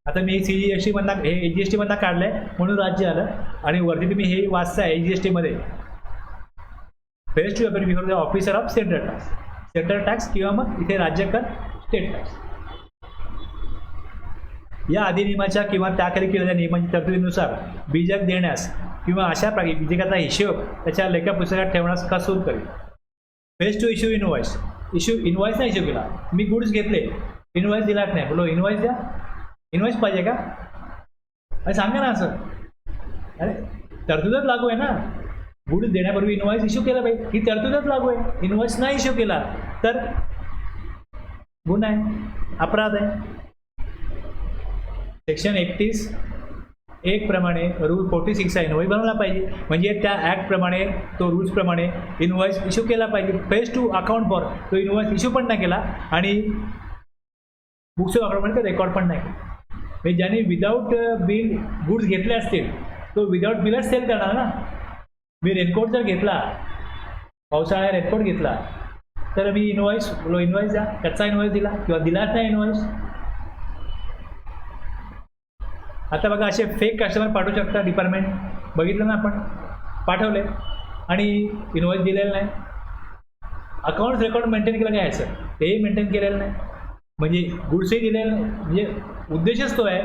आता मी CGST मधनं हे AGST मधनं काढलंय म्हणून राज्य आलं, आणि वरती तुम्ही हे वाचताय AGST मध्ये fails to appear before the officer of central tax किंवा मग इथे राज्य कर स्टेट टॅक्स. या अधिनियमाच्या किंवा त्याखाली केलेल्या नियमांच्या तरतुदीनुसार बीजक देण्यास किंवा अशा बीजकाचा हिशोब त्याच्या लेखापुस्तकात ठेवण्यास कसूर करेल. Fails to issue invoice. Invoice नाही इश्यू केला, मी गुड्स घेतले, इनवॉइस दिलाच नाही, बोलो इनवॉइस द्या. इनवॉइस पाहिजे का? अरे सांगा ना असं. अरे तरतुदच लागू आहे ना, गुड्स देण्यापूर्वी इनवॉइस इश्यू केला पाहिजे, ही तरतुदच लागू आहे. इनवॉइस नाही इश्यू केला तर गुन्हा आहे, अपराध आहे. सेक्शन 31(1) प्रमाणे रूल 46 इनवॉइस बनवला पाहिजे, म्हणजे त्या ॲक्टप्रमाणे तो रूल्सप्रमाणे इनवॉइस इश्यू केला पाहिजे. फेस टू अकाउंट फॉर तो इनवॉइस इश्यू पण नाही केला आणि बुक्स ऑफ अकाउंटमध्ये रेकॉर्ड पण नाही केला. म्हणजे ज्याने विदाऊट बिल गुड्स घेतले असतील तो विदाऊट बिलच सेल करणार ना. मी रेनकोट जर घेतला, पावसाळ्यात रेनकोट घेतला, तर मी इनवॉइस द्या, कच्चा इनवॉइस दिला किंवा दिलाच नाही इनवॉइस. आता बघा असे फेक कस्टमर पाठवू शकता डिपार्टमेंट, बघितलं ना आपण, पाठवले आणि इनवॉइस दिलेलं नाही. अकाउंट्स रेकॉर्ड मेंटेन केलं काय सर, तेही मेंटेन केलेलं नाही, म्हणजे गुड्सही दिलेलं नाही. म्हणजे उद्देशच तो आहे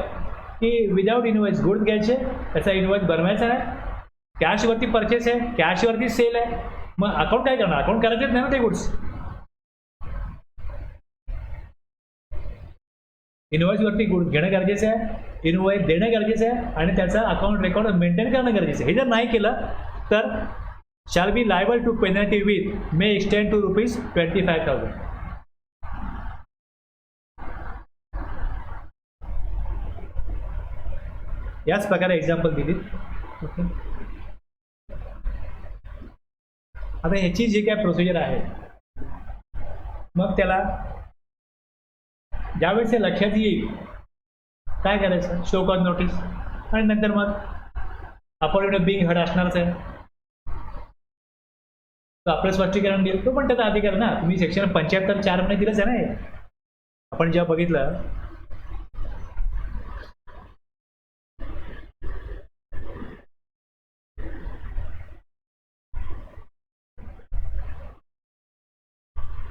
की विदाऊट इनवॉइस गुड्स घ्यायचे, त्याचा इनवॉइस बनवायचा नाही. कॅशवरती परचेस आहे, कॅशवरती सेल आहे, मग अकाउंट काय करणार? अकाउंट करायचेच नाही ना ते गुड्स. इनवॉइसवरती गुड्स घेणं गरजेचं आहे, इनवॉइस देणं गरजेचं आहे आणि त्याचा अकाउंट रेकॉर्ड मेंटेन करणं गरजेचं आहे. हे जर नाही केलं तर shall be liable to penalty with may extend to ₹25,000. याच प्रकारे एक्झाम्पल दिली. ओके, आता ह्याची जी काय प्रोसिजर आहे, मग त्याला ज्यावेळेस हे लक्षात येईल काय करायचं, शो कॉज नोटीस, आणि नंतर मग अपॉइंटमेंट बिंग हेड असणारच आहे, तो आपलं स्पष्टीकरण देईल, तो पण त्याचा अधिकार ना. तुम्ही सेक्शन 75(4) मध्ये दिलंच आहे ना हे. आपण जेव्हा बघितलं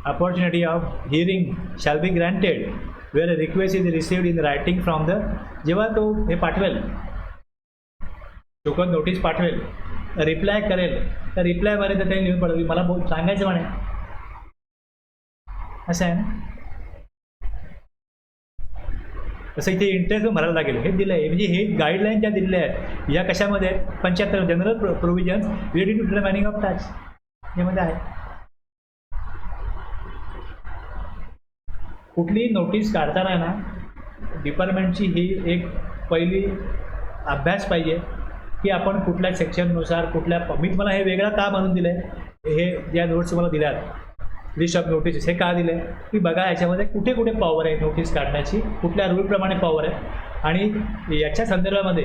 opportunity of hearing shall be granted where a request is received in writing from the, जेव्हा तो हे पाठवेल, टोकन नोटीस पाठवेल, रिप्लाय करेल, तर रिप्लायमध्ये तर काही लिहून पडवी मला सांगायचं म्हणे, असं आहे ना. तसं इथे इंटरेस्ट भरायला लागेल, हे दिलं आहे. म्हणजे हे गाईडलाईन ज्या दिलेल्या आहेत या कशामध्ये आहेत, 75 general provisions related to determining of tax यामध्ये आहे. कुठलीही नोटीस काढताना ना डिपार्टमेंटची ही एक पहिली अभ्यास पाहिजे की आपण कुठल्या सेक्शननुसार कुठल्या, मी तुम्हाला हे वेगळा का म्हणून दिलं आहे, हे ज्या नोट्स तुम्हाला दिल्यात लिस्ट ऑफ नोटीस, हे का दिलं आहे की बघा याच्यामध्ये कुठे कुठे पॉवर आहे नोटीस काढण्याची, कुठल्या रूलप्रमाणे पॉवर आहे, आणि याच्या संदर्भामध्ये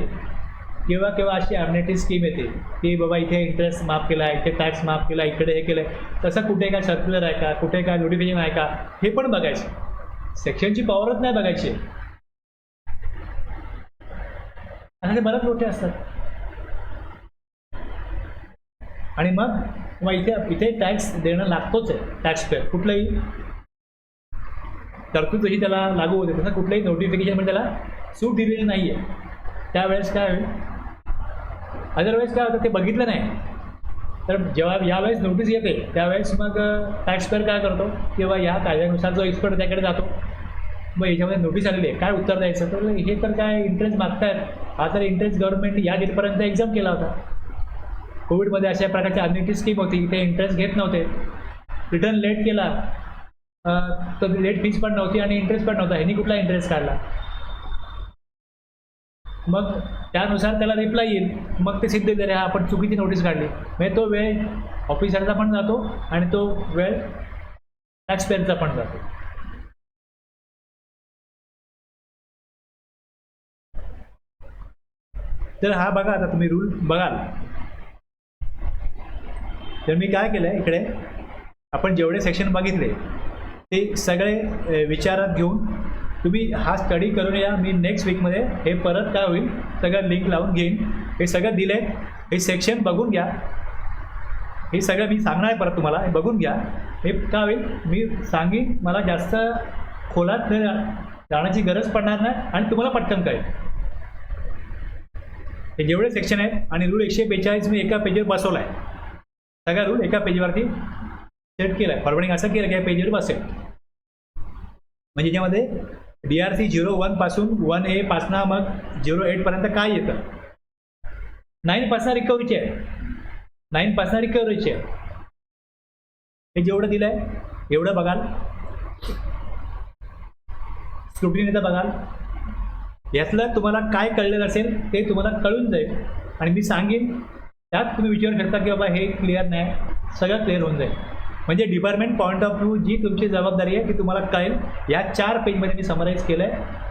केव्हा केव्हा अशी ॲम्नेस्टी स्कीम येते की बाबा इथे इंटरेस्ट माफ केला आहे, इथे टॅक्स माफ केला, इकडे हे केलं आहे, तसं कुठे काय सर्क्युलर आहे का, कुठे काय नोटिफिकेशन आहे का, हे पण बघायचं. सेक्शनची पॉवरच नाही बघायची, आणि ते बरेच मोठे असतात. आणि मग इथे टॅक्स देणं लागतोच आहे, टॅक्स पेअर कुठलंही तरतूद जशी त्याला लागू होते तसं कुठलंही नोटिफिकेशनमध्ये त्याला सूट दिलेली नाही आहे. त्यावेळेस काय होईल, अदरवाईज काय होतं ते बघितलं नाही तर जेव्हा यावेळेस नोटीस येते त्यावेळेस मग टॅक्स पेअर काय करतो किंवा या कायद्यानुसार जो एक्सपर्ट त्याकडे जातो, मग याच्यामध्ये नोटीस आलेली आहे काय उत्तर द्यायचं, तर हे तर काय इंटरेस्ट मागतायत, हा तर इंटरेस्ट गव्हर्नमेंट या डेटपर्यंत एक्झाम केला होता, कोविडमध्ये अशा प्रकारची अनेक स्कीम होती, ते इंटरेस्ट घेत नव्हते. रिटर्न लेट केला तर लेट फीस पण नव्हती आणि इंटरेस्ट पण नव्हता. ह्यांनी कुठला इंटरेस्ट काढला? मग त्यानुसार त्याला रिप्लाय येईल, मग ते सिद्ध झाले आपण चुकीची नोटीस काढली. म्हणजे तो वेळ ऑफिसरचा पण जातो आणि तो वेळ टॅक्सपेअरचा पण जातो. तर हा बघा, आता तुम्ही रूल बघाल तर मी काय केलं आहे, इकडे आपण जेवढे सेक्शन बघितले ते सगळे विचारात घेऊन तुम्ही हा स्टडी करून या. मी नेक्स्ट वीकमध्ये हे परत काय होईल सगळं लिंक लावून घेईन. हे सगळं दिलं आहे, हे सेक्शन बघून घ्या. हे सगळं मी सांगणार आहे परत तुम्हाला, हे बघून घ्या. हे काय होईल मी सांगीन, मला जास्त खोलात जाण्याची गरज पडणार नाही आणि तुम्हाला पटकन कळेल. हे जेवढे सेक्शन आहेत आणि रूल 142 मी एका पेजवर बसवला आहे. सगळा रूल एका पेजवरती सेट केला आहे. फॉरवर्डिंग असं केलं की या पेजवर बसेल. म्हणजे ज्यामध्ये DRC 01 पासून 1A पासनं मग 08 पर्यंत काय येतं. 9 पासनं रिकव्हरीचे आहे, 9 पासनं रिकव्हरीचे आहे. हे जेवढं दिलं आहे एवढं बघाल, स्क्रुटिनीचं बघाल. यातलं तुम्हाला काय कळलेलं असेल ते तुम्हाला कळून जाईल आणि मी सांगेन त्यात तुम्ही विचार करता की बाबा हे क्लिअर नाही, सगळं क्लिअर होऊन जाईल. म्हणजे डिपार्टमेंट पॉईंट ऑफ व्ह्यू जी तुमची जबाबदारी आहे ती तुम्हाला कळेल. या 4 पेजमध्ये मी समराईज केलं आहे.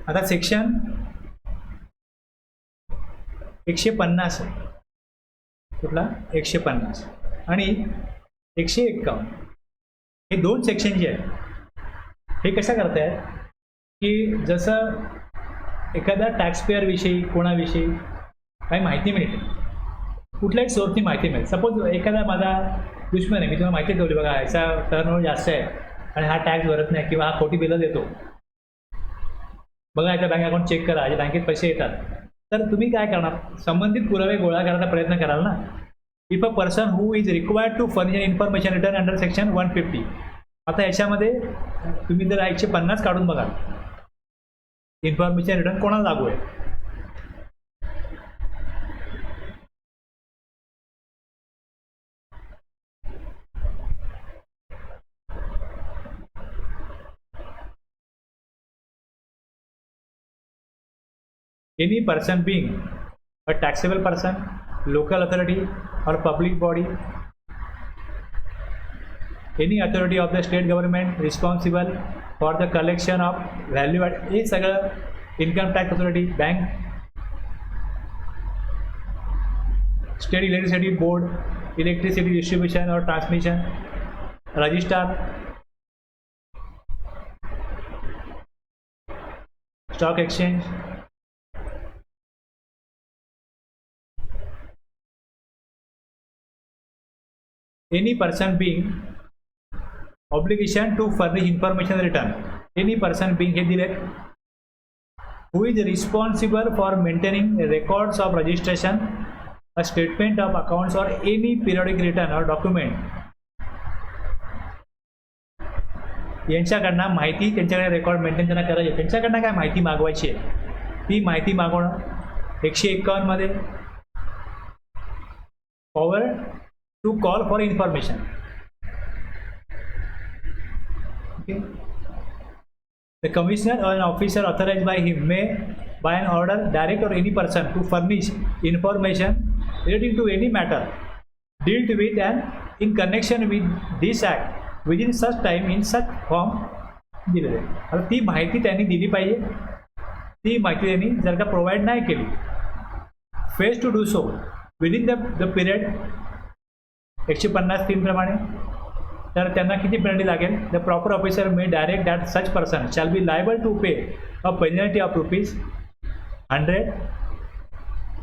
आता सेक्शन 150 आहे, कुठला 150 आणि 151 हे 2 सेक्शन जे आहेत हे कशा करतायत की जसं एखाद्या टॅक्सपेअरविषयी कोणाविषयी काही माहिती मिळते, कुठल्याही सोर्सनी माहिती मिळेल. सपोज एखादा माझा दुश्मन आहे, मी तुम्हाला माहिती ठेवली बघा याचा टर्नओव्हर जास्त आहे आणि हा टॅक्स भरत नाही किंवा हा खोटी बिलं देतो, बघा याचा बँक अकाउंट चेक करा, याच्या बँकेत पैसे येतात. तर तुम्ही काय करणार, संबंधित पुरावे गोळा करण्याचा प्रयत्न कराल ना. If a person who is required to furnish information return under section 150. आता याच्यामध्ये तुम्ही जर 150 काढून बघा, इन्फॉर्मेशन रिटर्न कोणाला लागू आहे. Any person being a taxable person, local authority or public body, any authority of the state government responsible for the collection of value add, हे सगळं income tax authority, bank, state electricity board, electricity distribution or transmission, registrar, stock exchange, any person being obligation to furnish information return, any person being हे दिलेत, who is responsible for maintaining records of registration, a statement of accounts or any periodic return or document. यांच्याकडनं माहिती, त्यांच्याकडे record maintain त्यांना करायचे, त्यांच्याकडनं काय माहिती मागवायची आहे ती माहिती मागवणं. 151 मध्ये power to call for information. Okay. The commissioner or an officer authorized by him may, by an order, direct or any person to furnish information relating to any matter dealt with and in connection with this act within such time in such form दिलेले. आता ती माहिती त्यांनी दिली पाहिजे. ती माहिती त्यांनी जर का प्रोव्हाइड नाही केली, fails to do so within the period 150(3) प्रमाणे, तर त्यांना किती पेनल्टी लागेल. The proper officer may direct that such person shall be liable to pay a penalty of ₹100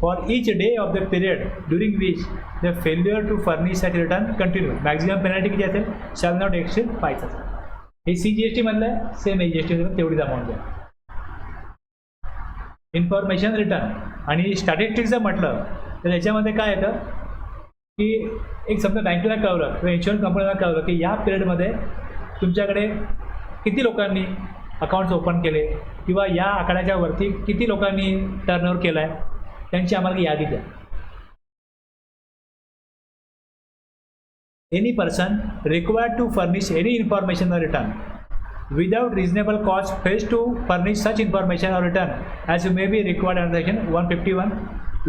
for each day of the period during which the failure to furnish such return continue. Maximum penalty किती असेल, shall not exceed 5,000. हे CGST मधलं आहे, same AGST तेवढीच amount आहे. Information return आणि statistics जर म्हटलं तर याच्यामध्ये काय येतं, की एक समजा बँकेला कळवलं किंवा इन्शुरन्स कंपनीला कळवलं की या पिरियडमध्ये तुमच्याकडे किती लोकांनी अकाउंट्स ओपन केले किंवा या आकड्याच्या वरती किती लोकांनी टर्नओव्हर केला आहे, त्यांची आम्हाला यादी द्या. Any person required to furnish any information or return without reasonable cost fails to furnish such information or return as may be required under section 151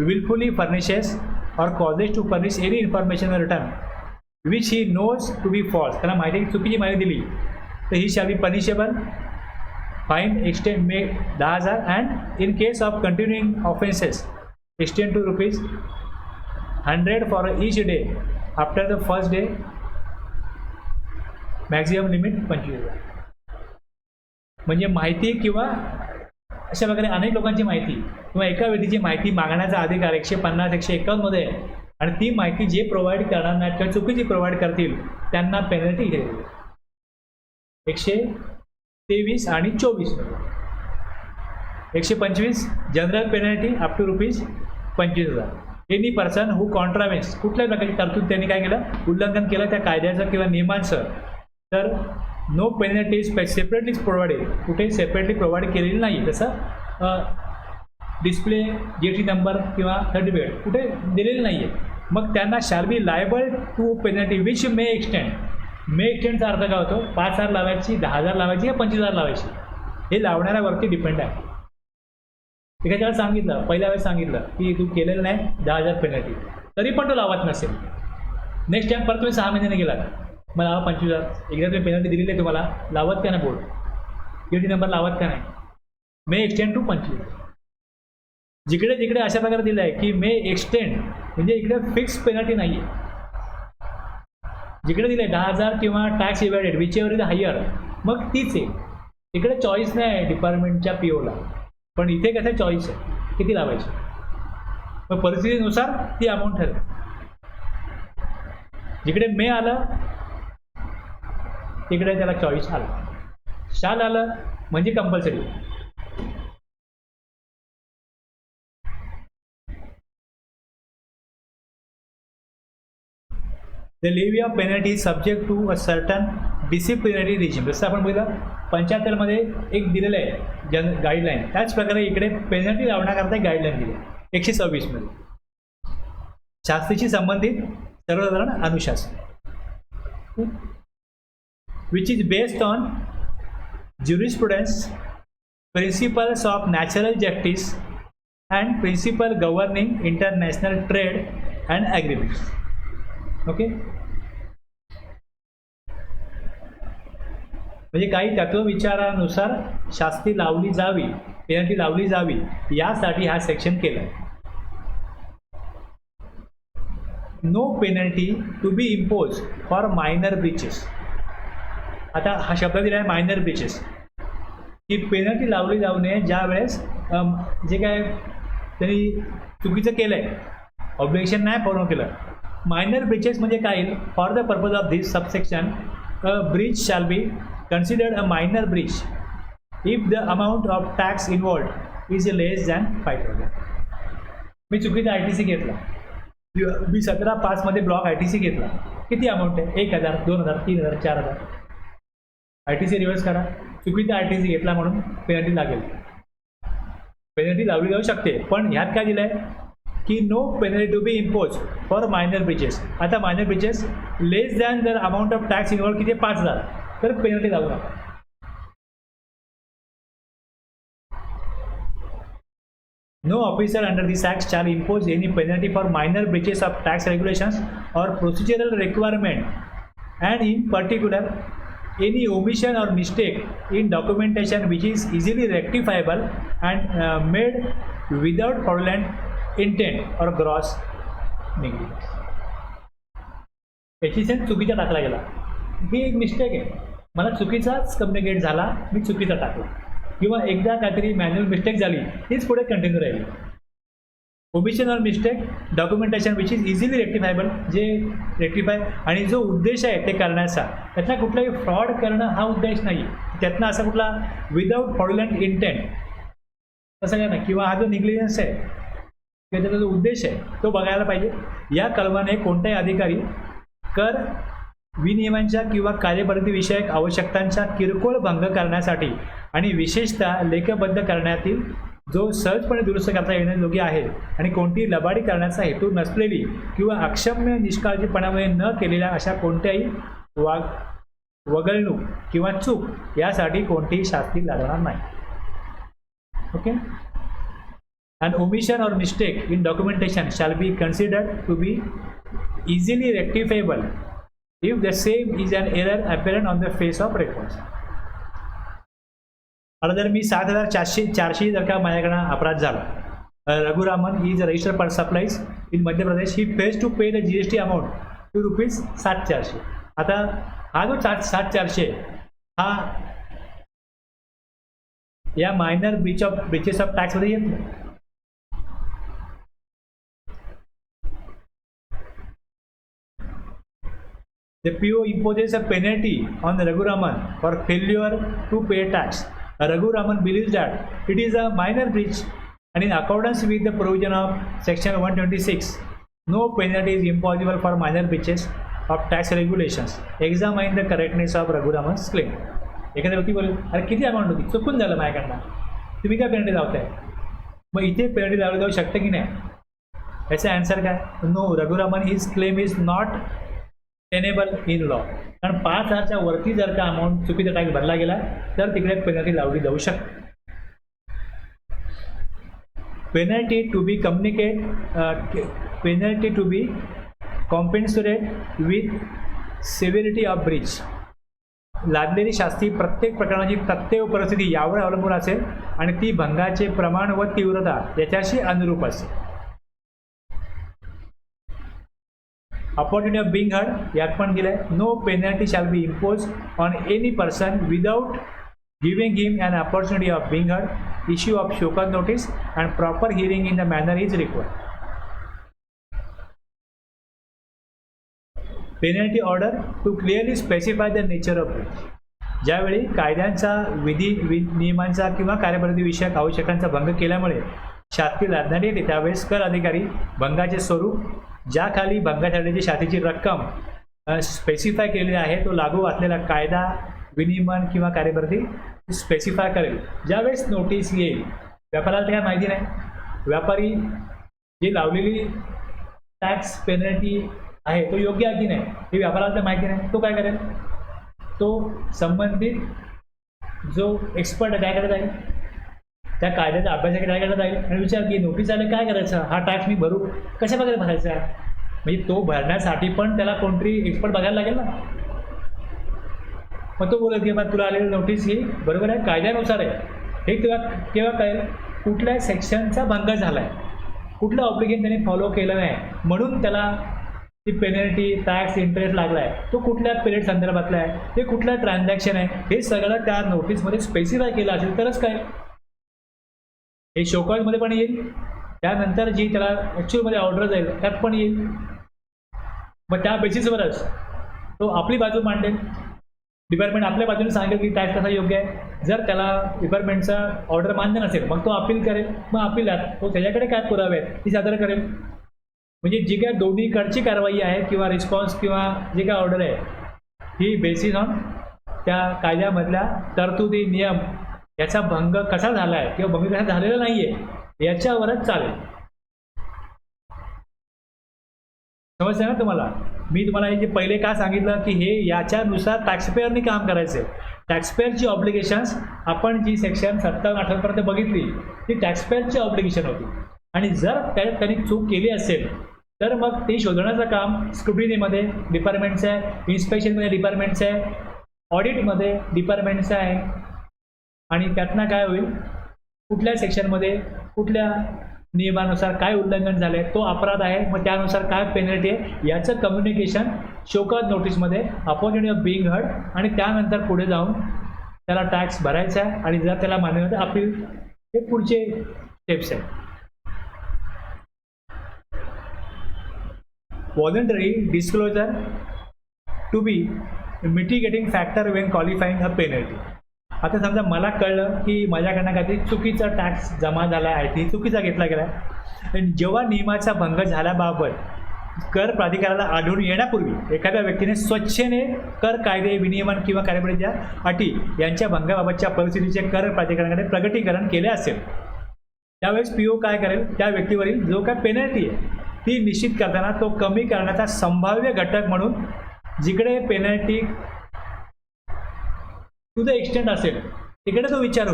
willfully furnishes or causes to furnish any information or return which he knows to be false, त्याला माहिती आहे की चुकीची माहिती दिली तर ही shall be punishable, fine extend may 10,000 and in case of continuing offenses extend to ₹100 for each day after the first day, maximum limit 25,000. म्हणजे माहिती किंवा अशा प्रकारे अनेक लोकांची माहिती किंवा एका व्यक्तीची माहिती मागण्याचा अधिकार 150 151 मध्ये आहे आणि ती माहिती जे प्रोव्हाइड करणार नाहीत किंवा चुकीची प्रोव्हाइड करतील त्यांना पेनल्टी घेईल 123 आणि 24. 125 general penalty up to ₹25,000. Any person who contravenes कुठल्याही प्रकारची तरतूद त्यांनी काय केलं, उल्लंघन केलं त्या कायद्याचं किंवा नियमांचं, तर नो पेनल्टी सेपरेटलीच प्रोव्हाइडेड, कुठे सेपरेटली प्रोव्हाइड केलेली नाही. तसं डिस्प्ले GST नंबर किंवा सर्टिफिकेट कुठे दिलेली नाही आहे. मग त्यांना shall be liable to penalty which may एक्सटेंडचा अर्थ काय होतो, 5,000 लावायची, 10,000 लावायची या 25,000 लावायची, हे लावणाऱ्यावरती डिपेंड आहे. ठीक आहे, त्याला सांगितलं पहिल्या वेळेस सांगितलं की तू केलेलं नाही 10,000 पेनल्टी, तरी पण तो लावत नसेल, नेक्स्ट टाइम परत तुम्ही 6 महिन्याने गेला मग लावा 25,000, एकदा तुम्ही पेनल्टी दिलेली आहे तुम्हाला, लावत का नाही बोर्ड, GST नंबर लावत का नाही, मे एक्सटेंड टू 25,000. जिकडे जिकडे अशा प्रकारे दिलं आहे की मे एक्सटेंड म्हणजे इकडे फिक्स पेनल्टी नाही आहे. जिकडे दिलं आहे 10,000 किंवा tax evaded which ever is higher, मग तीच आहे. इकडे चॉईस नाही आहे डिपार्टमेंटच्या POला, पण इथे कसं चॉईस आहे किती लावायची, मग परिस्थितीनुसार ती अमाऊंट ठरेल. जिकडे मे आलं तिकडे त्याला चॉईस आलं, शाल आलं म्हणजे compulsory. The levy of penalty is subject to a certain disciplinary regime. जसं आपण बघितलं 75 मध्ये एक दिलेलं आहे गाईडलाईन, त्याच प्रकारे इकडे पेनल्टी लावण्याकरता गाईडलाईन दिली 126 मध्ये. शास्तीशी संबंधित सर्वसाधारण अनुशासन which is based on jurisprudence, principles of natural justice and principle governing international trade and agreements. Okay, म्हणजे काही तत्वविचारानुसार शास्ती लावली जावी, पेनल्टी लावली जावी यासाठी हा सेक्शन केला. No penalty to be impose for minor breaches. आता हा शब्द दिला आहे मायनर ब्रीचेस, की पेनल्टी लावली जाऊ नये ज्या वेळेस जे काय त्यांनी चुकीचं केलं आहे, ऑब्जेक्शन नाही फॉलो केलं. मायनर ब्रीचेस म्हणजे काय, for the purpose of this subsection a breach shall be considered a minor Breach if the amount of tax involved is less than 5,000. मी चुकीचा ITC घेतला, मी 17(5) मध्ये ब्लॉक ITC घेतला, किती अमाऊंट आहे, 1,000 2,000 3,000 4,000, ITC रिव्हर्स करा, चुकीचा ITC घेतला म्हणून पेनल्टी लागेल. पेनल्टी लावली जाऊ शकते, पण ह्यात काय दिलं आहे की no penalty to be impose for minor breaches. आता मायनर ब्रीचेस लेस दॅन जर अमाऊंट ऑफ टॅक्स इन्व्हॉल्व किती 5,000 तर पेनल्टी लावू नका. No officer under this act shall impose any penalty for minor breaches of tax regulations or procedural requirement, and in particular any omission or mistake in documentation which is easily rectifiable and made without fraudulent intent or gross negligence. याची sense चुकीचा टाकला गेला, ही एक mistake आहे, मला चुकीचाच communicate झाला, मी चुकीचा टाकला, किंवा एकदा काहीतरी मॅन्युअल मिस्टेक झाली तीच पुढे कंटिन्यू राहिली. Omission or mistake documentation which is easily rectifiable, जे रेक्टिफाय आणि जो उद्देश आहे ते करण्याचा, त्यातला कुठलाही फ्रॉड करणं हा उद्देश नाही, त्यातनं असा कुठला विदाऊट फ्रॉडुलंट इंटेंट तसं काय नाही, किंवा हा जो निग्लिजन्स आहे किंवा त्याचा जो उद्देश आहे तो बघायला पाहिजे. या कलमाने कोणताही अधिकारी कर विनियमांच्या किंवा कार्यपद्धतीविषयक आवश्यकतांचा किरकोळ भंग करण्यासाठी आणि विशेषतः लेखबद्ध करण्यातील जो सहजपणे दुरुस्त करता येण्याजोगी आहे आणि कोणतीही लबाडी करण्याचा हेतू नसलेली किंवा अक्षम्य निष्काळजीपणामुळे न केलेल्या अशा कोणत्याही वगळणूक किंवा चूक यासाठी कोणतीही शास्ती लागणार नाही. Okay. An omission or mistake in documentation shall be considered to be easily rectifiable if the same is an error apparent on the face of records. आता जर मी 7,400 जर का माझ्याकडनं अपराध झाला, रघुरामन इज रजिस्टर्ड पर supplies in Madhya Pradesh, he fails to pay the GST amount ₹7,400. आता हा जो 7,400 हा या मायनर ब्रीचेस ऑफ टॅक्समध्ये येत नाही. The PO imposes a penalty on Raguraman for failure to pay tax. Raguraman believes that it is a minor breach and in accordance with the provision of section 126, no penalty is impossible for minor breaches of tax regulations. Examine the correctness of Raguraman's claim. एखाद्या व्यक्ती बोलेल, अरे किती amount होती, चुकून झालं माझ्याकडनं, तुम्ही काय पेनल्टी लावताय, मग इथे पेनल्टी लावली जाऊ शकते की नाही? याचा आन्सर काय? No, Raghuraman his claim is not tenable in law. कारण 5,000च्या वरती जर का अमाऊंट चुकीचा टॅक्स भरला गेला तर तिकडे पेनल्टी लावली जाऊ शकते. Penalty to be commensurate with severity of breach. लादलेली शास्ती प्रत्येक प्रकरणाची तथ्य व परिस्थिती यावर अवलंबून असेल आणि ती भंगाचे प्रमाण व तीव्रता याच्याशी अनुरूप असेल. अपॉर्च्युनिटी ऑफ बिंग हर्ड यात पण दिलं आहे. No penalty shall be impose on any person without giving him an opportunity of being heard, issue of show cause notice and proper hearing in the manner is required. Penalty order to clearly specify the nature of breach. ज्यावेळी कायद्यांचा नियमांचा किंवा कार्यपद्धतीविषयक आवश्यकांचा भंग केल्यामुळे शास्ती लादण्यात येते त्यावेळेस कर अधिकारी भंगाचे स्वरूप, ज्याखाली भंगासाठीची शास्तीची रक्कम स्पेसिफाय केलेली आहे तो लागू असलेला कायदा, विनियमन किंवा कार्यपद्धती स्पेसिफाय करेल. ज्यावेळेस नोटीस येईल, व्यापाऱ्याला काय माहिती नाही, व्यापारी जी लावलेली टॅक्स पेनल्टी आहे तो योग्य आहे की नाही हे व्यापाऱ्याला तर माहिती नाही. तो काय करेल? तो संबंधित जो एक्सपर्ट आहे काय करत आहे, त्या कायद्याच्या अभ्यासाकडे काय करत आहे आणि विचार की नोटीस आले काय करायचं, हा टॅक्स मी भरू कशा प्रकारे भरायचा आहे. म्हणजे तो भरण्यासाठी पण त्याला कोणतरी एक्सपर्ट बघायला लागेल ना. मग तो बोलत की मग तुला आलेली नोटीस ही बरोबर आहे, कायद्यानुसार आहे. हे केव्हा कळेल? कुठल्या सेक्शनचा भंग झाला आहे, कुठलं ऑब्लिगेशन त्याने फॉलो केलं नाही म्हणून त्याला ती पेनल्टी, टॅक्स, इंटरेस्ट लागला आहे, तो कुठल्या पिरियड संदर्भातला आहे, ते कुठलं ट्रान्झॅक्शन आहे, हे सगळं त्या नोटीसमध्ये स्पेसिफाय केलं असेल तरच काय हे शोकॉजमध्ये पण येईल. त्यानंतर जी त्याला ॲक्च्युअलमध्ये ऑर्डर जाईल त्यात पण येईल. मग त्या बेसिसवरच तो आपली बाजू मांडेल. डिपार्टमेंट आपल्या बाजूने सांगेल की टॅक्स कसा योग्य आहे. जर त्याला डिपार्टमेंटचा ऑर्डर मान्य नसेल मग तो अपील करेल. मग अपिलात तो त्याच्याकडे काय पुरावे आहेत ती सादर करेल. म्हणजे जी काय दोन्हीकडची कारवाई आहे किंवा रिस्पॉन्स किंवा जी काय ऑर्डर आहे ही बेसिस ऑन त्या कायद्यामधल्या तरतुदी, नियम याचा भंग कसा झाला आहे किंवा भंग कसा झालेला नाही आहे याच्यावरच चालेल. समजतं ना तुम्हाला? मी तुम्हाला हे जे पहिले का सांगितलं की हे याच्यानुसार टॅक्सपेअरनी काम करायचं आहे. टॅक्सपेअरची ऑब्लिगेशन्स आपण जी सेक्शन 57-58 पर्यंत बघितली ती टॅक्सपेअरची ऑब्लिगेशन होती आणि जर त्यांनी चूक केली असेल तर मग ते शोधण्याचं काम स्क्रुटिनीमध्ये डिपार्टमेंटचं आहे, इन्स्पेक्शनमध्ये डिपार्टमेंटचं आहे, ऑडिटमध्ये डिपार्टमेंटचं आहे. आणि त्यातनं काय होईल, कुठल्या सेक्शनमध्ये कुठल्या नियमानुसार काय उल्लंघन झाले, तो अपराध आहे, मग त्यानुसार काय पेनल्टी आहे याचं कम्युनिकेशन शोकॉज नोटीसमध्ये अपॉर्च्युनिटी ऑफ बिंग हर्ड आणि त्यानंतर पुढे जाऊन त्याला टॅक्स भरायचा आहे आणि जर त्याला मान्य नव्हतं अपील, हे पुढचे स्टेप्स आहेत. Voluntary disclosure to be mitigating factor when qualifying a penalty. आता समजा मला कळलं की माझ्याकडनं काहीतरी चुकीचा टॅक्स जमा झाला आहे, ती चुकीचा घेतला गेला आहे आणि जेव्हा नियमाचा भंग झाल्याबाबत कर प्राधिकाराला आढळून येण्यापूर्वी एखाद्या व्यक्तीने स्वच्छेने कर कायदे विनियमन किंवा कार्यपद्धतीच्या अटी यांच्या भंगाबाबतच्या परिस्थितीचे कर प्राधिकरणाकडे प्रगटीकरण केले असेल, त्यावेळेस पीओ काय करेल, त्या व्यक्तीवरील जो काय पेनल्टी आहे ती निश्चित करताना तो कमी करण्याचा संभाव्य घटक म्हणून जिकडे पेनल्टी टू द एक्सटेंट असेल तिकडे तो विचार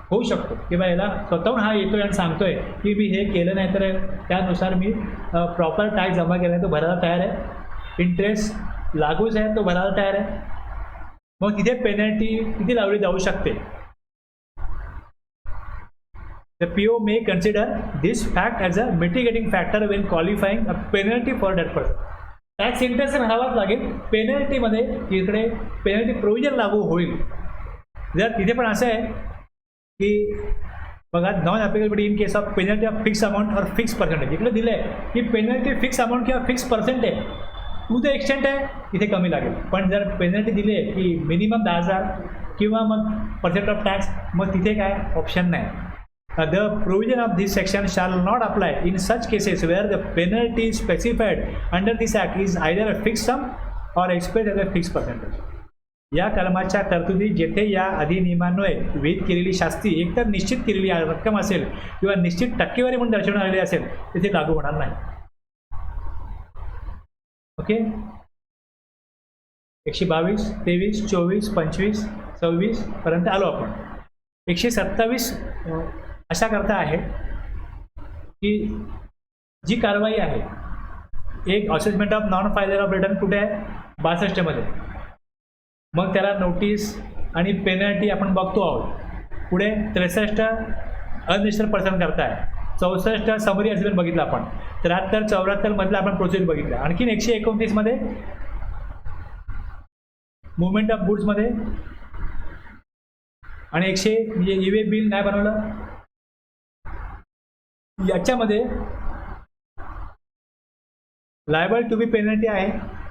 होऊ शकतो की बा याला स्वतःहून हा येतोय आणि सांगतोय की मी हे केलं नाही तर त्यानुसार मी प्रॉपर टॅक्स जमा केला आहे, तो भरायला तयार आहे, इंटरेस्ट लागूच आहे तो भरायला तयार आहे, मग तिथे पेनल्टी किती लावली जाऊ शकते. The PO may consider this fact as a mitigating factor when qualifying a penalty for that person. Tax interest राहावाच लागेल. पेनल्टीमध्ये तिकडे पेनल्टी प्रोव्हिजन लागू होईल जर तिथे पण असं आहे की बघा non applicability in case of penalty of fix amount or fix percentage. इकडे दिलं आहे की पेनल्टी फिक्स अमाऊंट किंवा फिक्स पर्सेंट आहे, टू द एक्सटेंट आहे, इथे कमी लागेल. पण जर पेनल्टी दिली आहे की मिनिमम 10,000 किंवा मग पर्सेंट ऑफ टॅक्स, मग तिथे काय ऑप्शन नाही. The provision of this section shall not apply in such cases where the penalty specified under this act is either a fixed sum or expressed as a fixed percentage. या कलमाच्या तरतुदी जेथे या अधिनियमान्वये विहित केलेली शास्ती एकतर निश्चित केलेली रक्कम असेल किंवा निश्चित टक्केवारी म्हणून दर्शवण्यात आलेली असेल तिथे लागू होणार नाही. ओके, 122, 23, 24, 25, 26 पर्यंत आलो आपण. 127 अशा करता आहे की जी कारवाई आहे एक assessment of non filer of return कुठे आहे 62 मध्ये, मग त्याला नोटीस आणि पेनल्टी आपण बघतो आहोत. पुढे 63 अनरजिस्टर्ड पर्सन करता आहे, 64 समरी असेसमेंट बघितलं आपण, 73 74 मधलं आपण प्रोसिजर बघितलं. आणखीन 129 मध्ये मुवमेंट ऑफ गुड्समध्ये आणि 100 म्हणजे ई-वे बिल नाही बनवलं याच्यामध्ये लायबल टू बी पेनल्टी आहे.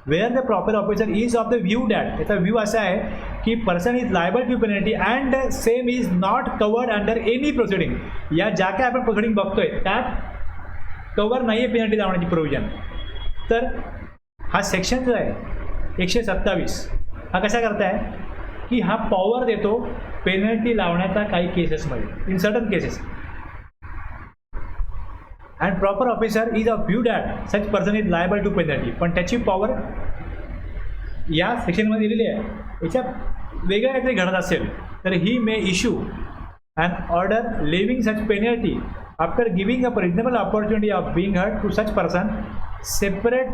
Where the proper officer is of the view that, याचा व्ह्यू असा आहे की person is liable to penalty and same is not covered under any proceeding. या ज्या काय आपण प्रोसिडिंग बघतोय त्यात कवर नाही आहे पेनल्टी लावण्याची प्रोव्हिजन. तर हा सेक्शन जो आहे 127 हा कसा करताय की हा पॉवर देतो पेनल्टी लावण्याचा काही केसेसमध्ये, in certain cases. And proper officer is of view that such person is liable to penalty. पण त्याची पॉवर या सेक्शनमध्ये दिलेली आहे. याच्यात वेगळं काहीतरी घडत असेल तर he may issue and order leaving such penalty after giving a reasonable opportunity of being heard to such person. Separate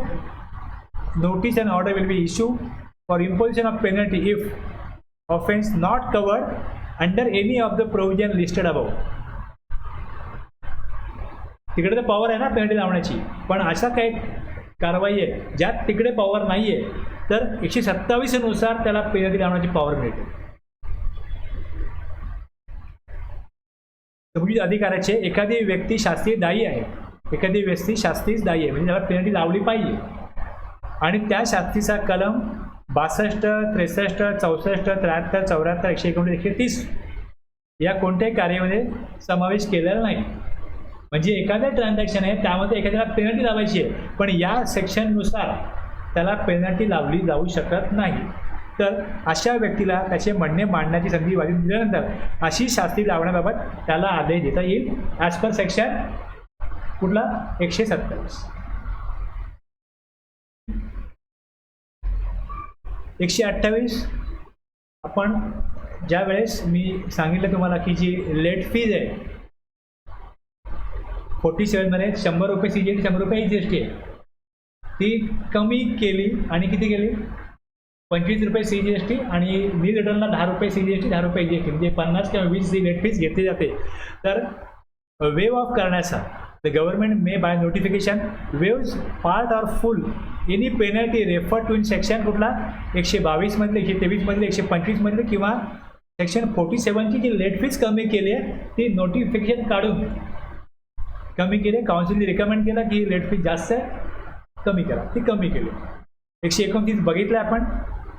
notice and order will be issue for imposition of penalty if offence not covered under any of the provision listed above. तिकडे तर power आहे ना penalty लावण्याची, पण अशा काही कारवाई आहे ज्यात तिकडे पॉवर नाही आहे तर 127 नुसार त्याला पेनल्टी लावण्याची पॉवर मिळते. संबंधित अधिकाऱ्याचे एखादी व्यक्ती शास्त्रीय दायी आहे, एखादी व्यक्ती शास्त्रीच दायी आहे म्हणजे त्याला पेनल्टी लावली पाहिजे आणि त्या शास्तीचा कलम 62, 63, 64, 73, 74, 119, 130 या कोणत्याही कार्यामध्ये समावेश केलेला नाही. म्हणजे एखाद्या ट्रान्झॅक्शन आहे त्यामध्ये एखाद्याला पेनल्टी लावायची आहे पण या सेक्शननुसार त्याला पेनल्टी लावली जाऊ शकत नाही. तर अशा व्यक्तीला त्याचे म्हणणे मांडण्याची संधी वाजून दिल्यानंतर अशी शास्ती लावण्याबाबत त्याला आदेश देता येईल ॲज पर सेक्शन कुठला 127. 128 आपण ज्या वेळेस मी सांगितलं तुम्हाला की जी लेट फीज आहे 47 मध्ये 100 रुपये CGST 100 रुपये GST आहे, ती कमी केली आणि किती केली 25 रुपये CGST आणि नील रिटर्नला 10 रुपये CGST 10 रुपये GST म्हणजे 50 किंवा 20 ही लेट फीज घेतली जाते. तर वेव ऑफ करण्याचा the government may by notification waives part or full any penalty refer to in section कुठला 122 मधले 123 मधले 125 मधले किंवा सेक्शन 47 ची जी लेट फीज कमी केली आहे ती नोटिफिकेशन काढून कमी केले. काउन्सिलने रिकमेंड केलं की लेट फीज जास्त आहे कमी करा, ती कमी केली. 129 बघितलं आपण.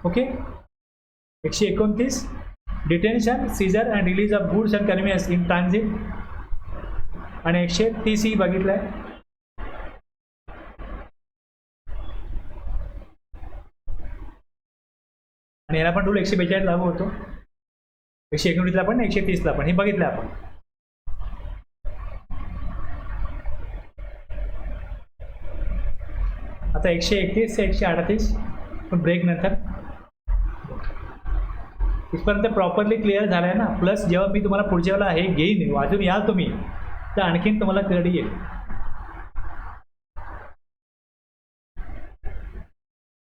Okay, 129 detention seizure and release of goods and convenience in transit आणि 130 ही बघितलं आहे. आणि याला पण रूल 142 लागू होतो, 129ला पण 130ला पण, हे बघितलं आपण. आता 131 ते 138 पण ब्रेक नंतर इथपर्यंत प्रॉपरली क्लिअर झालं आहे ना. प्लस जेव्हा मी तुम्हाला पुढच्या वेळेला हे घेईन, वाजून याल तुम्ही, तर आणखीन तुम्हाला क्लिअरिटी येईल.